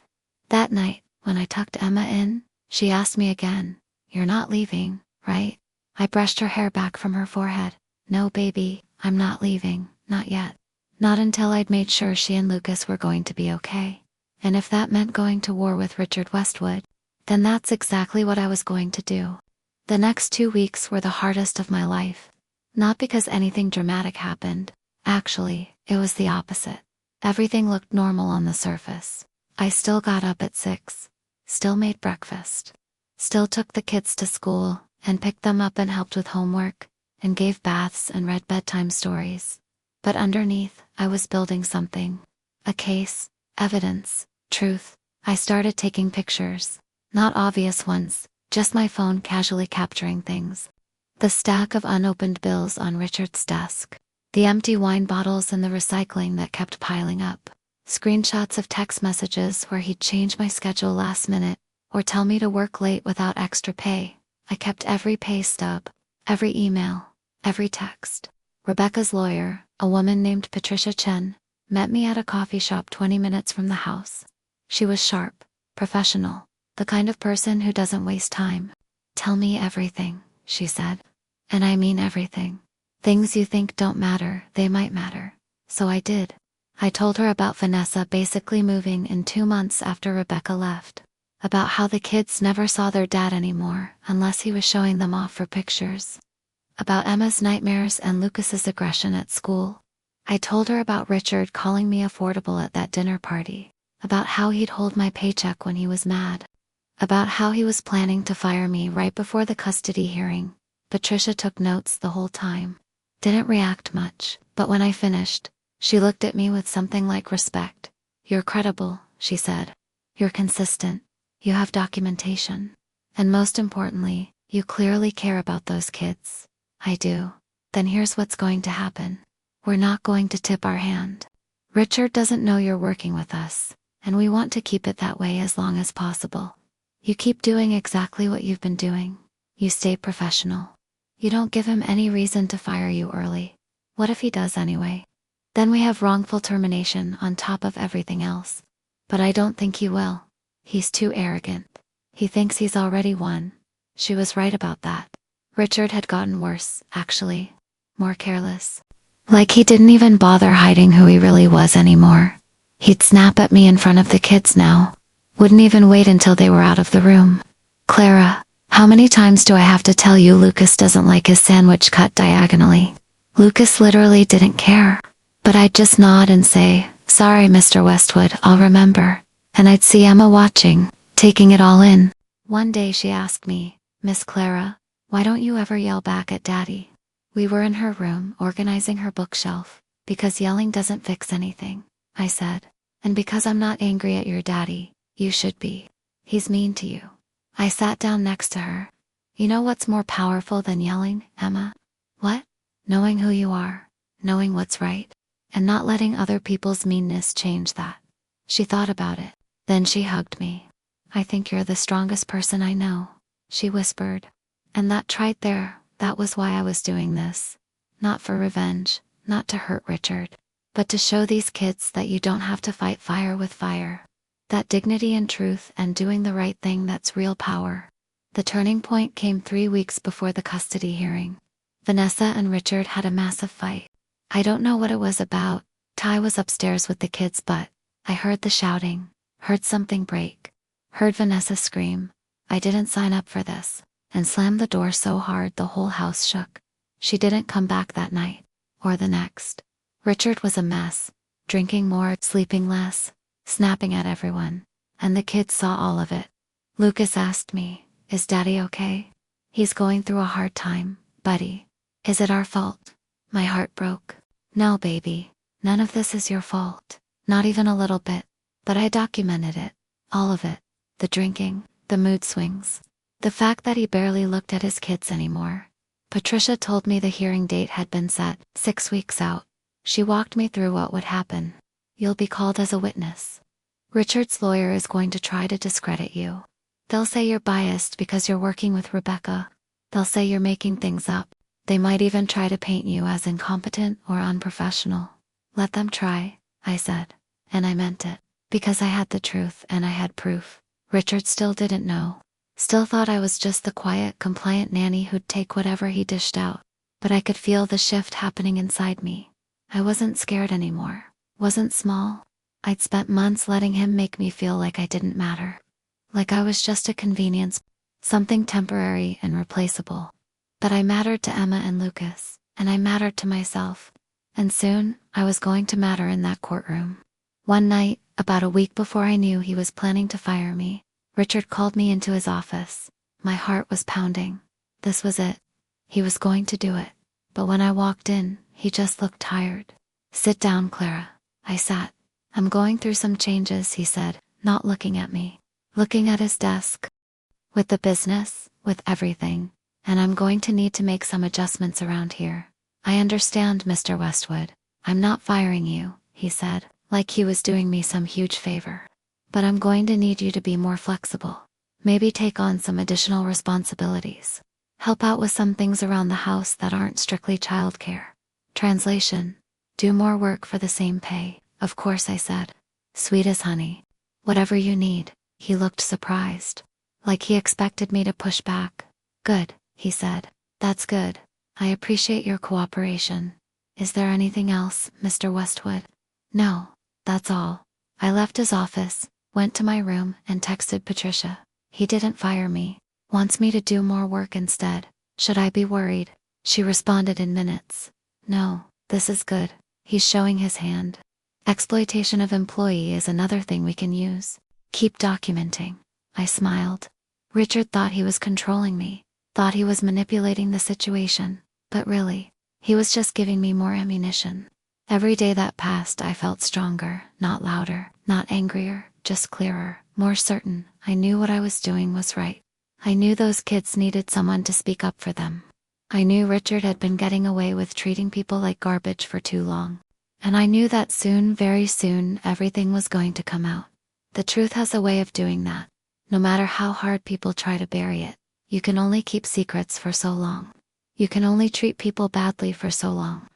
That night, when I tucked Emma in, she asked me again, "You're not leaving, right?" I brushed her hair back from her forehead. "No, baby, I'm not leaving, not yet. Not until I'd made sure she and Lucas were going to be okay. And if that meant going to war with Richard Westwood, then that's exactly what I was going to do." The next 2 weeks were the hardest of my life. Not because anything dramatic happened. Actually, it was the opposite. Everything looked normal on the surface. I still got up at 6. Still made breakfast. Still took the kids to school, and picked them up and helped with homework, and gave baths and read bedtime stories. But underneath, I was building something. A case, evidence, truth. I started taking pictures. Not obvious ones, just my phone casually capturing things. The stack of unopened bills on Richard's desk. The empty wine bottles in the recycling that kept piling up. Screenshots of text messages where he'd change my schedule last minute, or tell me to work late without extra pay. I kept every pay stub, every email, every text. Rebecca's lawyer, a woman named Patricia Chen, met me at a coffee shop 20 minutes from the house. She was sharp, professional, the kind of person who doesn't waste time. "Tell me everything," she said. "And I mean everything. Things you think don't matter, they might matter." So I did. I told her about Vanessa basically moving in 2 months after Rebecca left. About how the kids never saw their dad anymore unless he was showing them off for pictures. About Emma's nightmares and Lucas's aggression at school. I told her about Richard calling me affordable at that dinner party. About how he'd hold my paycheck when he was mad. About how he was planning to fire me right before the custody hearing. Patricia took notes the whole time. Didn't react much, but when I finished, she looked at me with something like respect. "You're credible," she said. "You're consistent. You have documentation. And most importantly, you clearly care about those kids." "I do." "Then here's what's going to happen. We're not going to tip our hand. Richard doesn't know you're working with us, and we want to keep it that way as long as possible. You keep doing exactly what you've been doing. You stay professional. You don't give him any reason to fire you early. What if he does anyway? Then we have wrongful termination on top of everything else. But I don't think he will. He's too arrogant. He thinks he's already won." She was right about that. Richard had gotten worse, actually. More careless. Like he didn't even bother hiding who he really was anymore. He'd snap at me in front of the kids now. Wouldn't even wait until they were out of the room. "Clara, how many times do I have to tell you Lucas doesn't like his sandwich cut diagonally?" Lucas literally didn't care. But I'd just nod and say, "Sorry, Mr. Westwood, I'll remember." And I'd see Emma watching, taking it all in. One day she asked me, "Miss Clara, why don't you ever yell back at Daddy?" We were in her room, organizing her bookshelf. "Because yelling doesn't fix anything," I said. "And because I'm not angry at your daddy, you should be. He's mean to you." I sat down next to her. "You know what's more powerful than yelling, Emma?" "What?" "Knowing who you are, knowing what's right, and not letting other people's meanness change that." She thought about it. Then she hugged me. "I think you're the strongest person I know," she whispered. And that right there, that was why I was doing this. Not for revenge, not to hurt Richard, but to show these kids that you don't have to fight fire with fire. That dignity and truth and doing the right thing, that's real power. The turning point came 3 weeks before the custody hearing. Vanessa and Richard had a massive fight. I don't know what it was about. Ty was upstairs with the kids, but I heard the shouting, heard something break, heard Vanessa scream, "I didn't sign up for this," and slammed the door so hard the whole house shook. She didn't come back that night, or the next. Richard was a mess, drinking more, sleeping less, snapping at everyone, and the kids saw all of it. Lucas asked me, "Is Daddy okay? He's going through a hard time, buddy. Is it our fault?" My heart broke. "No, baby, none of this is your fault. Not even a little bit. But I documented it. All of it. The drinking, the mood swings. The fact that he barely looked at his kids anymore." Patricia told me the hearing date had been set, 6 weeks out. She walked me through what would happen. "You'll be called as a witness. Richard's lawyer is going to try to discredit you. They'll say you're biased because you're working with Rebecca. They'll say you're making things up. They might even try to paint you as incompetent or unprofessional." "Let them try," I said. And I meant it. Because I had the truth and I had proof. Richard still didn't know. Still thought I was just the quiet, compliant nanny who'd take whatever he dished out. But I could feel the shift happening inside me. I wasn't scared anymore. Wasn't small. I'd spent months letting him make me feel like I didn't matter. Like I was just a convenience. something temporary and replaceable. But I mattered to Emma and Lucas, and I mattered to myself. And soon, I was going to matter in that courtroom. One night, about a week before I knew he was planning to fire me, Richard called me into his office. My heart was pounding. This was it. He was going to do it. But when I walked in, he just looked tired. "Sit down, Clara." I sat. "I'm going through some changes," he said, not looking at me. Looking at his desk. "With the business, with everything. And I'm going to need to make some adjustments around here." "I understand, Mr. Westwood. I'm not firing you," he said, like he was doing me some huge favor. "But I'm going to need you to be more flexible. Maybe take on some additional responsibilities. Help out with some things around the house that aren't strictly childcare." Translation: do more work for the same pay. "Of course," I said. "Sweet as honey. Whatever you need." He looked surprised, like he expected me to push back. "Good," he said. "That's good. I appreciate your cooperation. Is there anything else, Mr. Westwood?" "No, that's all." I left his office, went to my room, and texted Patricia. "He didn't fire me. Wants me to do more work instead. Should I be worried?" She responded in minutes. "No, this is good." He's showing his hand. Exploitation of employee is another thing we can use. Keep documenting. I smiled. Richard thought he was controlling me, thought he was manipulating the situation, but really, he was just giving me more ammunition. Every day that passed, I felt stronger, not louder, not angrier, just clearer, more certain. I knew what I was doing was right. I knew those kids needed someone to speak up for them. I knew Richard had been getting away with treating people like garbage for too long. And I knew that soon, very soon, everything was going to come out. The truth has a way of doing that. No matter how hard people try to bury it, you can only keep secrets for so long. You can only treat people badly for so long.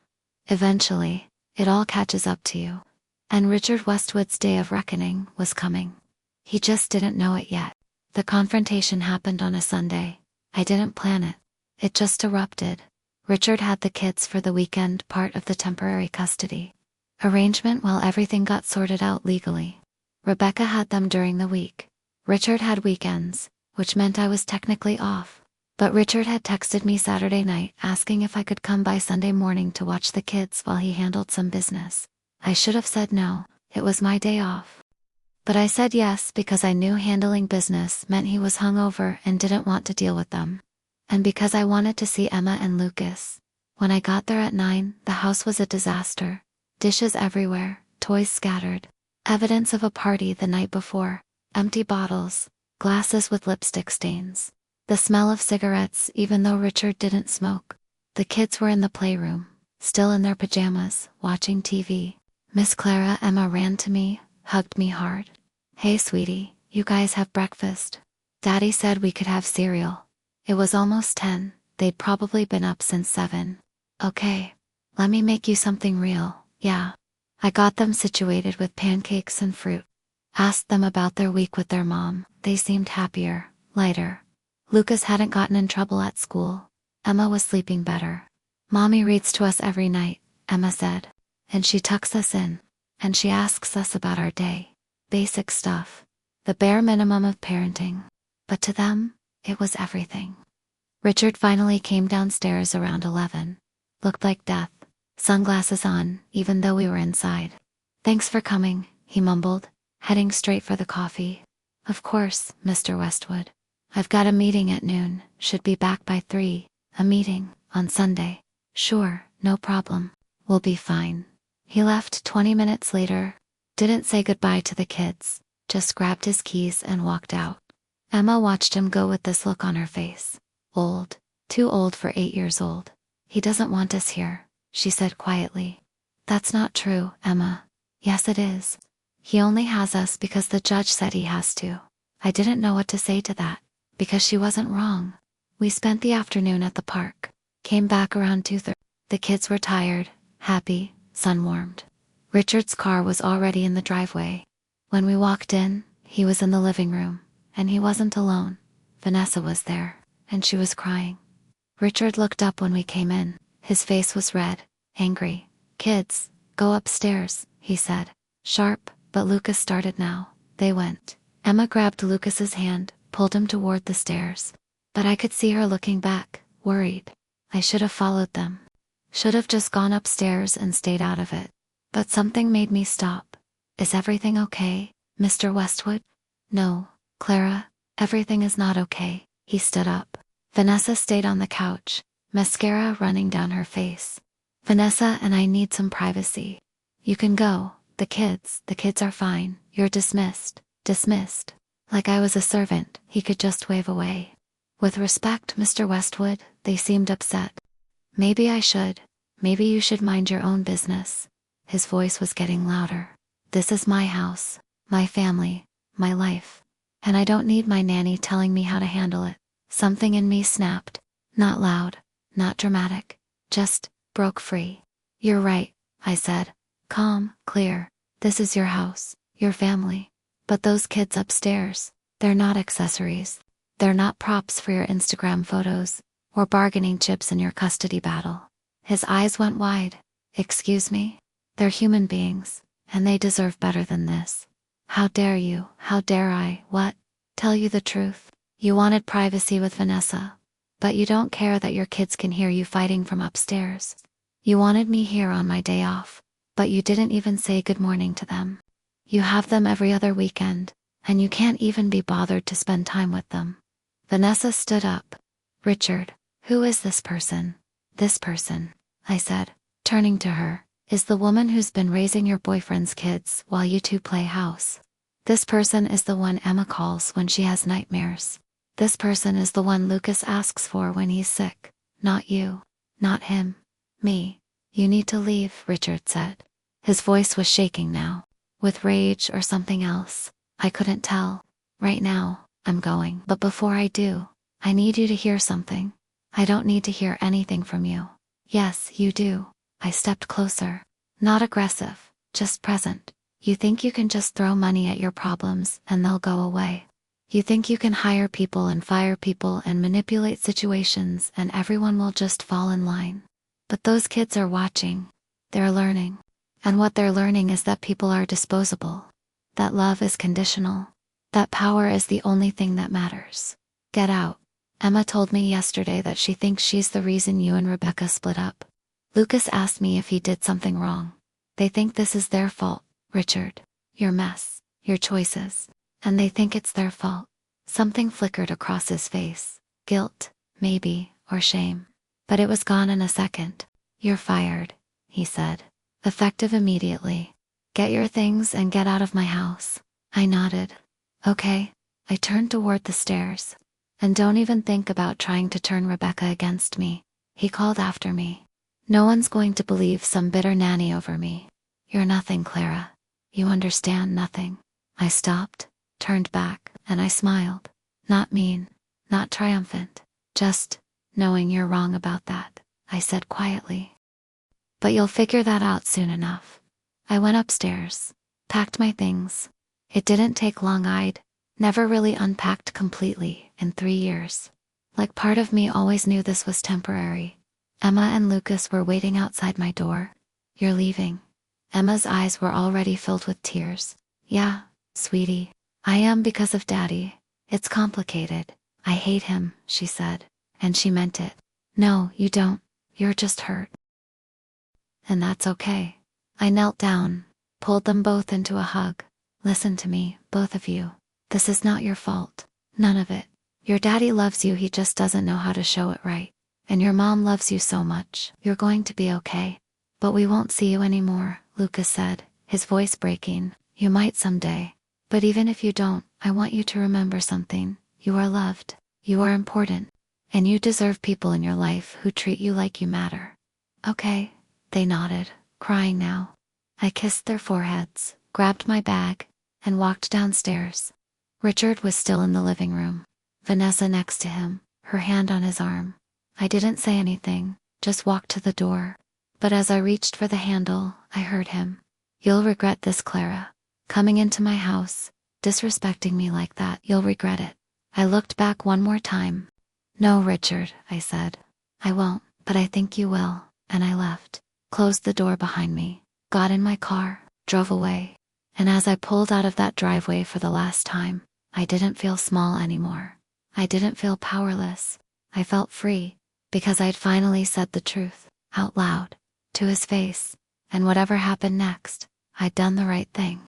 Eventually, it all catches up to you. And Richard Westwood's day of reckoning was coming. He just didn't know it yet. The confrontation happened on a Sunday. I didn't plan it. It just erupted. Richard had the kids for the weekend, part of the temporary custody arrangement, while everything got sorted out legally. Rebecca had them during the week. Richard had weekends, which meant I was technically off. But Richard had texted me Saturday night asking if I could come by Sunday morning to watch the kids while he handled some business. I should have said no. It was my day off. But I said yes because I knew handling business meant he was hungover and didn't want to deal with them. And because I wanted to see Emma and Lucas. When I got there at 9, the house was a disaster. Dishes everywhere, toys scattered, evidence of a party the night before, empty bottles, glasses with lipstick stains. The smell of cigarettes, even though Richard didn't smoke. The kids were in the playroom, still in their pajamas, watching TV. Miss Clara, Emma ran to me, hugged me hard. "Hey sweetie, you guys have breakfast. Daddy said we could have cereal." It was almost 10, they'd probably been up since 7. "Okay. Let me make you something real." "Yeah." I got them situated with pancakes and fruit. Asked them about their week with their mom. They seemed happier, lighter. Lucas hadn't gotten in trouble at school. Emma was sleeping better. "Mommy reads to us every night," Emma said. "And she tucks us in. And she asks us about our day. Basic stuff. The bare minimum of parenting. But to them, it was everything." Richard finally came downstairs around 11. Looked like death. Sunglasses on, even though we were inside. "Thanks for coming," he mumbled, heading straight for the coffee. "Of course, Mr. Westwood. I've got a meeting at noon, should be back by 3. "A meeting? On Sunday?" "Sure, no problem. We'll be fine." He left 20 minutes later. Didn't say goodbye to the kids, just grabbed his keys and walked out. Emma watched him go with this look on her face. Old. Too old for 8 years old. "He doesn't want us here," she said quietly. "That's not true, Emma." "Yes it is. He only has us because the judge said he has to." I didn't know what to say to that, because she wasn't wrong. We spent the afternoon at the park. Came back around 2:30. The kids were tired, happy, sun-warmed. Richard's car was already in the driveway. When we walked in, he was in the living room, and he wasn't alone. Vanessa was there, and she was crying. Richard looked up when we came in. His face was red, angry. "Kids, go upstairs," he said. Sharp, but Lucas started now. They went. Emma grabbed Lucas's hand, pulled him toward the stairs. But I could see her looking back, worried. I should have followed them. Should have just gone upstairs and stayed out of it. But something made me stop. Is everything okay, Mr. Westwood? No, Clara, everything is not okay. He stood up. Vanessa stayed on the couch, mascara running down her face. Vanessa and I need some privacy. You can go. The kids are fine. You're dismissed. Dismissed. Like I was a servant, he could just wave away. With respect, Mr. Westwood, they seemed upset. Maybe I should. Maybe you should mind your own business. His voice was getting louder. This is my house, my family, my life. And I don't need my nanny telling me how to handle it. Something in me snapped. Not loud, not dramatic. Just broke free. You're right, I said. Calm, clear. This is your house, your family. But those kids upstairs, they're not accessories. They're not props for your Instagram photos, or bargaining chips in your custody battle. His eyes went wide. Excuse me? They're human beings, and they deserve better than this. How dare you, how dare I, what? Tell you the truth. You wanted privacy with Vanessa. But you don't care that your kids can hear you fighting from upstairs. You wanted me here on my day off, but you didn't even say good morning to them. You have them every other weekend, and you can't even be bothered to spend time with them. Vanessa stood up. Richard, who is this person? This person, I said, turning to her, is the woman who's been raising your boyfriend's kids while you two play house. This person is the one Emma calls when she has nightmares. This person is the one Lucas asks for when he's sick. Not you. Not him. Me. You need to leave, Richard said. His voice was shaking now. With rage or something else. I couldn't tell. Right now, I'm going. But before I do, I need you to hear something. I don't need to hear anything from you. Yes, you do. I stepped closer. Not aggressive, just present. You think you can just throw money at your problems and they'll go away. You think you can hire people and fire people and manipulate situations and everyone will just fall in line. But those kids are watching. They're learning. And what they're learning is that people are disposable. That love is conditional. That power is the only thing that matters. Get out. Emma told me yesterday that she thinks she's the reason you and Rebecca split up. Lucas asked me if he did something wrong. They think this is their fault, Richard. Your mess, your choices. And they think it's their fault. Something flickered across his face. Guilt, maybe, or shame. But it was gone in a second. You're fired, he said. Effective immediately. Get your things and get out of my house. I nodded. Okay. I turned toward the stairs. And don't even think about trying to turn Rebecca against me, he called after me. No one's going to believe some bitter nanny over me. You're nothing, Clara. You understand nothing. I stopped, turned back, and I smiled. Not mean, not triumphant. Just, knowing you're wrong about that, I said quietly. But you'll figure that out soon enough. I went upstairs, packed my things. It didn't take long. I'd never really unpacked completely in 3 years. Like part of me always knew this was temporary. Emma and Lucas were waiting outside my door. You're leaving. Emma's eyes were already filled with tears. Yeah, sweetie. I am because of Daddy. It's complicated. I hate him, she said. And she meant it. No, you don't. You're just hurt. And that's okay. I knelt down, pulled them both into a hug. Listen to me, both of you. This is not your fault. None of it. Your daddy loves you, he just doesn't know how to show it right. And your mom loves you so much. You're going to be okay. But we won't see you anymore, Lucas said, his voice breaking. You might someday. But even if you don't, I want you to remember something. You are loved. You are important. And you deserve people in your life who treat you like you matter. Okay. They nodded, crying now. I kissed their foreheads, grabbed my bag, and walked downstairs. Richard was still in the living room. Vanessa next to him, her hand on his arm. I didn't say anything, just walked to the door. But as I reached for the handle, I heard him. You'll regret this, Clara. Coming into my house, disrespecting me like that, you'll regret it. I looked back one more time. No, Richard, I said. I won't, but I think you will, and I left. Closed the door behind me, got in my car, drove away. And as I pulled out of that driveway for the last time, I didn't feel small anymore. I didn't feel powerless. I felt free, because I'd finally said the truth, out loud, to his face, and whatever happened next, I'd done the right thing.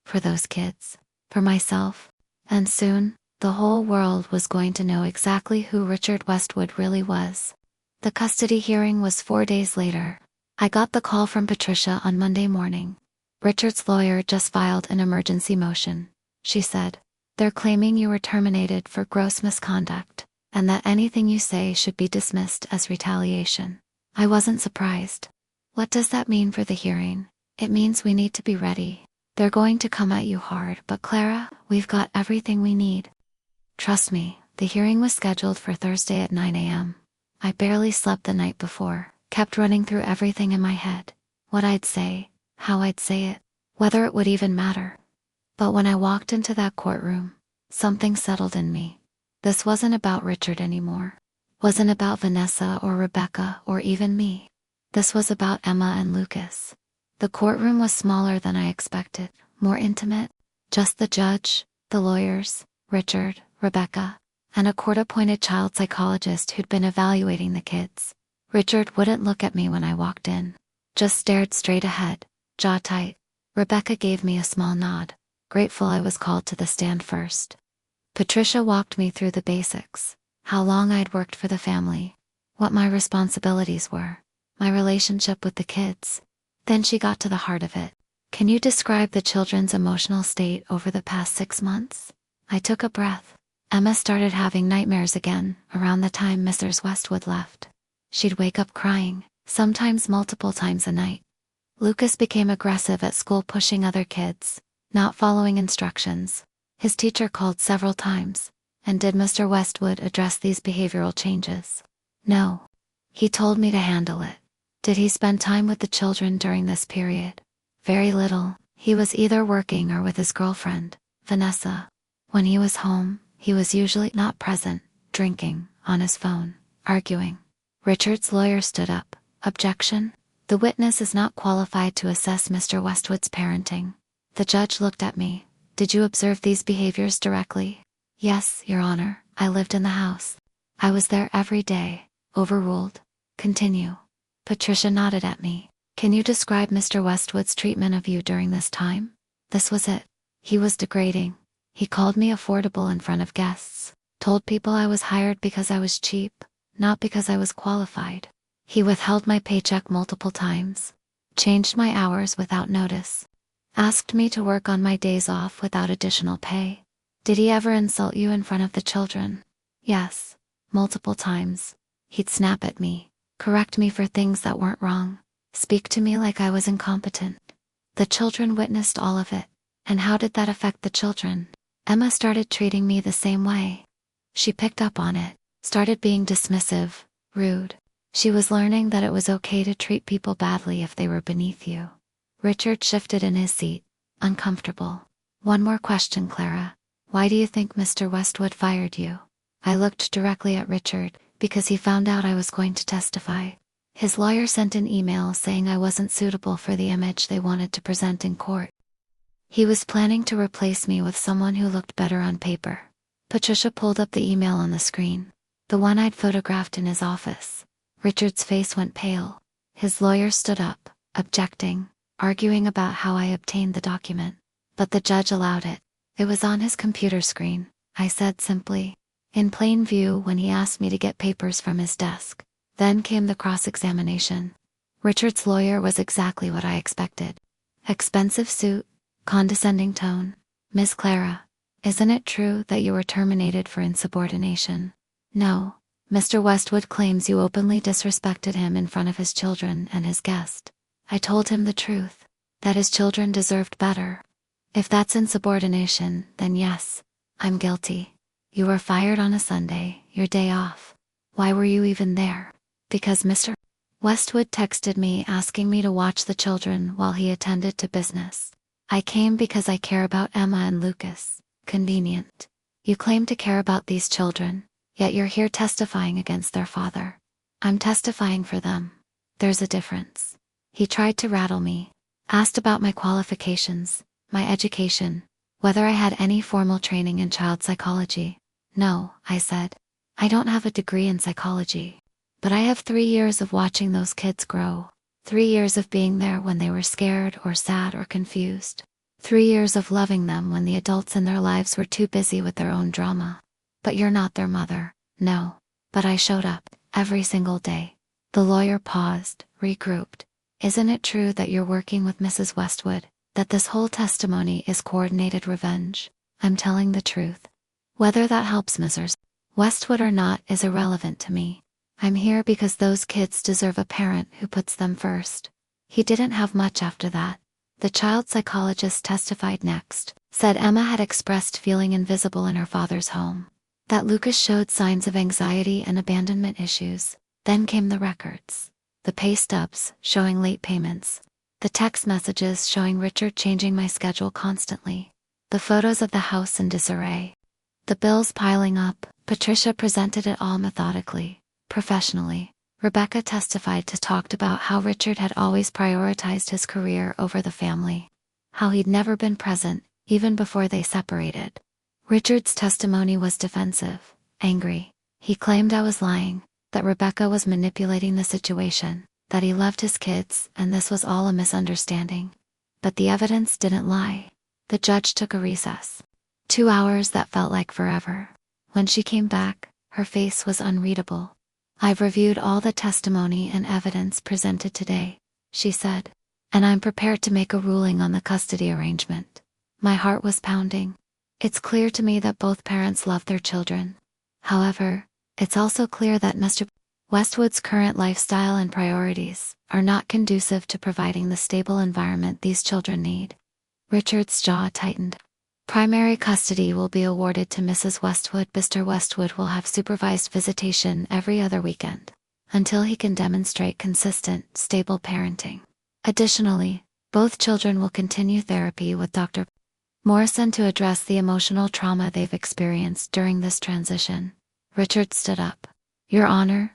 For those kids, for myself, and soon, the whole world was going to know exactly who Richard Westwood really was. The custody hearing was 4 days later. I got the call from Patricia on Monday morning. Richard's lawyer just filed an emergency motion, she said. They're claiming you were terminated for gross misconduct, and that anything you say should be dismissed as retaliation. I wasn't surprised. What does that mean for the hearing? It means we need to be ready. They're going to come at you hard, but Clara, we've got everything we need. Trust me, the hearing was scheduled for Thursday at 9 a.m. I barely slept the night before, kept running through everything in my head. What I'd say, how I'd say it, whether it would even matter. But when I walked into that courtroom, something settled in me. This wasn't about Richard anymore. Wasn't about Vanessa or Rebecca or even me. This was about Emma and Lucas. The courtroom was smaller than I expected, more intimate. Just the judge, the lawyers, Richard, Rebecca, and a court-appointed child psychologist who'd been evaluating the kids. Richard wouldn't look at me when I walked in. Just stared straight ahead, jaw tight. Rebecca gave me a small nod, grateful I was called to the stand first. Patricia walked me through the basics, how long I'd worked for the family, what my responsibilities were, my relationship with the kids. Then she got to the heart of it. Can you describe the children's emotional state over the past 6 months? I took a breath. Emma started having nightmares again around the time Mrs. Westwood left. She'd wake up crying, sometimes multiple times a night. Lucas became aggressive at school, pushing other kids, not following instructions. His teacher called several times. And did Mr. Westwood address these behavioral changes? No. He told me to handle it. Did he spend time with the children during this period? Very little. He was either working or with his girlfriend, Vanessa. When he was home, he was usually not present, drinking, on his phone, arguing. Richard's lawyer stood up. Objection. The witness is not qualified to assess Mr. Westwood's parenting. The judge looked at me. Did you observe these behaviors directly? Yes, Your Honor, I lived in the house. I was there every day. Overruled. Continue. Patricia nodded at me. Can you describe Mr. Westwood's treatment of you during this time? This was it. He was degrading. He called me affordable in front of guests, told people I was hired because I was cheap, not because I was qualified. He withheld my paycheck multiple times, changed my hours without notice, asked me to work on my days off without additional pay. Did he ever insult you in front of the children? Yes, multiple times. He'd snap at me, correct me for things that weren't wrong, speak to me like I was incompetent. The children witnessed all of it. And how did that affect the children? Emma started treating me the same way. She picked up on it, started being dismissive, rude. She was learning that it was okay to treat people badly if they were beneath you. Richard shifted in his seat, uncomfortable. One more question, Clara. Why do you think Mr. Westwood fired you? I looked directly at Richard, because he found out I was going to testify. His lawyer sent an email saying I wasn't suitable for the image they wanted to present in court. He was planning to replace me with someone who looked better on paper. Patricia pulled up the email on the screen, the one I'd photographed in his office. Richard's face went pale. His lawyer stood up, objecting, arguing about how I obtained the document. But the judge allowed it. It was on his computer screen, I said simply, in plain view when he asked me to get papers from his desk. Then came the cross-examination. Richard's lawyer was exactly what I expected. Expensive suit, condescending tone. Miss Clara, isn't it true that you were terminated for insubordination? No. Mr. Westwood claims you openly disrespected him in front of his children and his guest. I told him the truth, that his children deserved better. If that's insubordination, then yes, I'm guilty. You were fired on a Sunday, your day off. Why were you even there? Because Mr. Westwood texted me asking me to watch the children while he attended to business. I came because I care about Emma and Lucas. Convenient. You claim to care about these children, yet you're here testifying against their father. I'm testifying for them. There's a difference. He tried to rattle me, asked about my qualifications, my education, whether I had any formal training in child psychology. No, I said. I don't have a degree in psychology. But I have 3 years of watching those kids grow. 3 years of being there when they were scared or sad or confused. 3 years of loving them when the adults in their lives were too busy with their own drama. But you're not their mother. No. But I showed up, every single day. The lawyer paused, regrouped. Isn't it true that you're working with Mrs. Westwood, that this whole testimony is coordinated revenge? I'm telling the truth. Whether that helps Mrs. Westwood or not is irrelevant to me. I'm here because those kids deserve a parent who puts them first. He didn't have much after that. The child psychologist testified next, said Emma had expressed feeling invisible in her father's home. That Lucas showed signs of anxiety and abandonment issues. Then came the records. The pay stubs showing late payments. The text messages showing Richard changing my schedule constantly. The photos of the house in disarray. The bills piling up. Patricia presented it all methodically, professionally. Rebecca testified to talked about how Richard had always prioritized his career over the family. How he'd never been present, even before they separated. Richard's testimony was defensive, angry. He claimed I was lying, that Rebecca was manipulating the situation, that he loved his kids, and this was all a misunderstanding. But the evidence didn't lie. The judge took a recess. 2 hours that felt like forever. When she came back, her face was unreadable. I've reviewed all the testimony and evidence presented today, she said, and I'm prepared to make a ruling on the custody arrangement. My heart was pounding. It's clear to me that both parents love their children. However, it's also clear that Mr. Westwood's current lifestyle and priorities are not conducive to providing the stable environment these children need. Richard's jaw tightened. Primary custody will be awarded to Mrs. Westwood. Mr. Westwood will have supervised visitation every other weekend, until he can demonstrate consistent, stable parenting. Additionally, both children will continue therapy with Dr. Morrison to address the emotional trauma they've experienced during this transition. Richard stood up. Your Honor,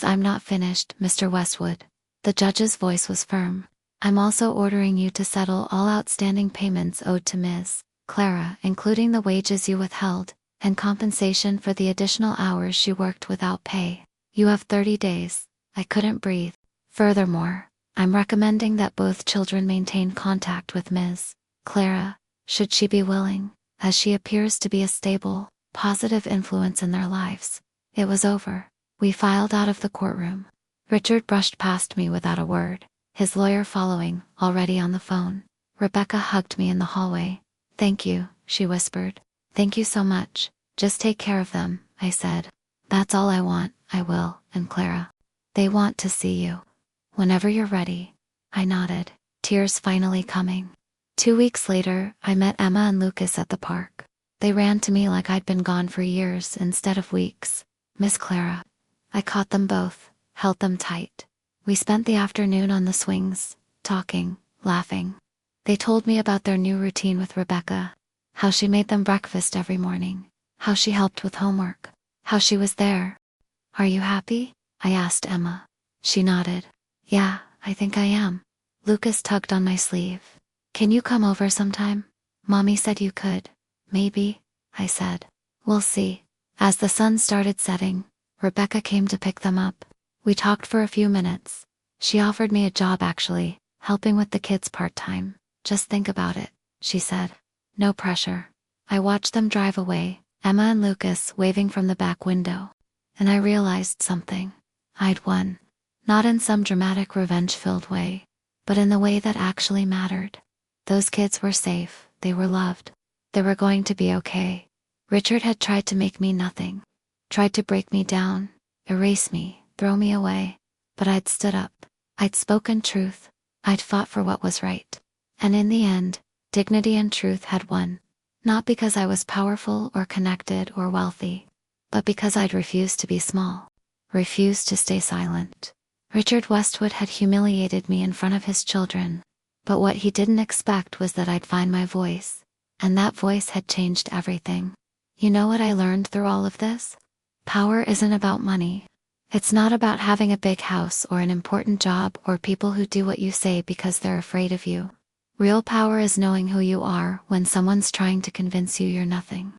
I'm not finished, Mr. Westwood. The judge's voice was firm. I'm also ordering you to settle all outstanding payments owed to Ms. Clara, including the wages you withheld, and compensation for the additional hours she worked without pay. You have 30 days. I couldn't breathe. Furthermore, I'm recommending that both children maintain contact with Ms. Clara, should she be willing, as she appears to be a stable, positive influence in their lives. It was over. We filed out of the courtroom. Richard brushed past me without a word, his lawyer following, already on the phone. Rebecca hugged me in the hallway. Thank you, she whispered. Thank you so much. Just take care of them, I said. That's all I want. I will, and Clara. They want to see you. Whenever you're ready. I nodded, tears finally coming. 2 weeks later, I met Emma and Lucas at the park. They ran to me like I'd been gone for years instead of weeks. Miss Clara. I caught them both, held them tight. We spent the afternoon on the swings, talking, laughing. They told me about their new routine with Rebecca, how she made them breakfast every morning, how she helped with homework, how she was there. Are you happy? I asked Emma. She nodded. Yeah, I think I am. Lucas tugged on my sleeve. Can you come over sometime? Mommy said you could. Maybe, I said. We'll see. As the sun started setting, Rebecca came to pick them up. We talked for a few minutes. She offered me a job actually, helping with the kids part-time. Just think about it, she said. No pressure. I watched them drive away, Emma and Lucas waving from the back window. And I realized something. I'd won. Not in some dramatic revenge-filled way, but in the way that actually mattered. Those kids were safe, they were loved. They were going to be okay. Richard had tried to make me nothing. Tried to break me down, erase me, throw me away. But I'd stood up. I'd spoken truth. I'd fought for what was right. And in the end, dignity and truth had won. Not because I was powerful or connected or wealthy, but because I'd refused to be small. Refused to stay silent. Richard Westwood had humiliated me in front of his children. But what he didn't expect was that I'd find my voice. And that voice had changed everything. You know what I learned through all of this? Power isn't about money. It's not about having a big house or an important job or people who do what you say because they're afraid of you. Real power is knowing who you are when someone's trying to convince you you're nothing.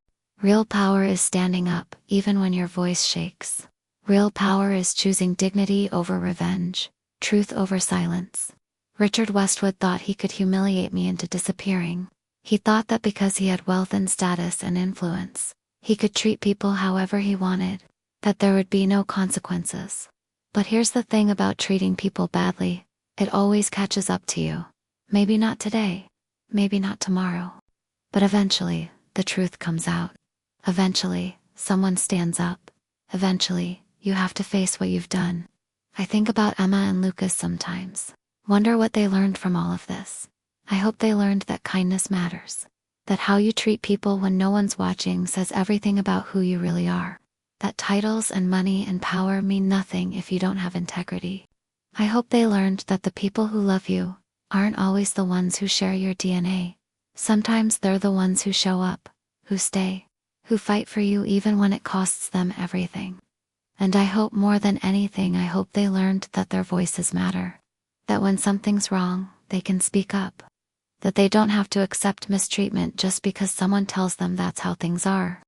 Real power is standing up, even when your voice shakes. Real power is choosing dignity over revenge, truth over silence. Richard Westwood thought he could humiliate me into disappearing. He thought that because he had wealth and status and influence, he could treat people however he wanted, that there would be no consequences. But here's the thing about treating people badly, it always catches up to you. Maybe not today, maybe not tomorrow. But eventually, the truth comes out. Eventually, someone stands up. Eventually, you have to face what you've done. I think about Emma and Lucas sometimes. Wonder what they learned from all of this. I hope they learned that kindness matters. That how you treat people when no one's watching says everything about who you really are. That titles and money and power mean nothing if you don't have integrity. I hope they learned that the people who love you aren't always the ones who share your DNA. Sometimes they're the ones who show up, who stay, who fight for you even when it costs them everything. And I hope more than anything, I hope they learned that their voices matter. That when something's wrong, they can speak up. That they don't have to accept mistreatment just because someone tells them that's how things are.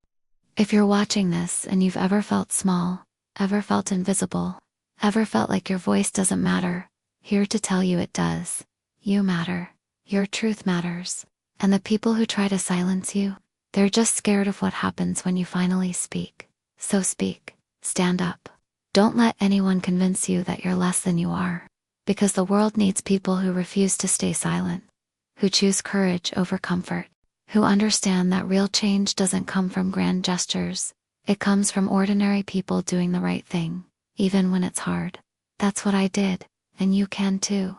If you're watching this and you've ever felt small, ever felt invisible, ever felt like your voice doesn't matter, here to tell you it does. You matter. Your truth matters. And the people who try to silence you, they're just scared of what happens when you finally speak. So speak. Stand up. Don't let anyone convince you that you're less than you are. Because the world needs people who refuse to stay silent. Who choose courage over comfort. Who understand that real change doesn't come from grand gestures. It comes from ordinary people doing the right thing, even when it's hard. That's what I did, and you can too.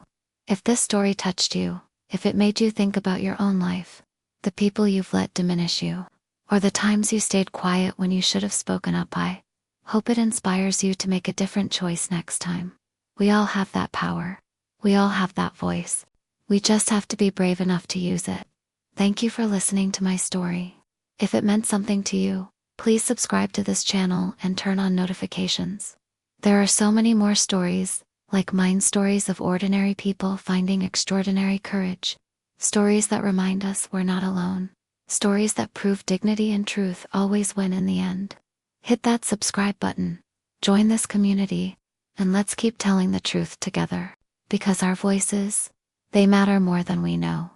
If this story touched you, if it made you think about your own life, the people you've let diminish you, or the times you stayed quiet when you should have spoken up, I hope it inspires you to make a different choice next time. We all have that power. We all have that voice. We just have to be brave enough to use it. Thank you for listening to my story. If it meant something to you, please subscribe to this channel and turn on notifications. There are so many more stories, like mine, stories of ordinary people finding extraordinary courage. Stories that remind us we're not alone. Stories that prove dignity and truth always win in the end. Hit that subscribe button, join this community, and let's keep telling the truth together. Because our voices, they matter more than we know.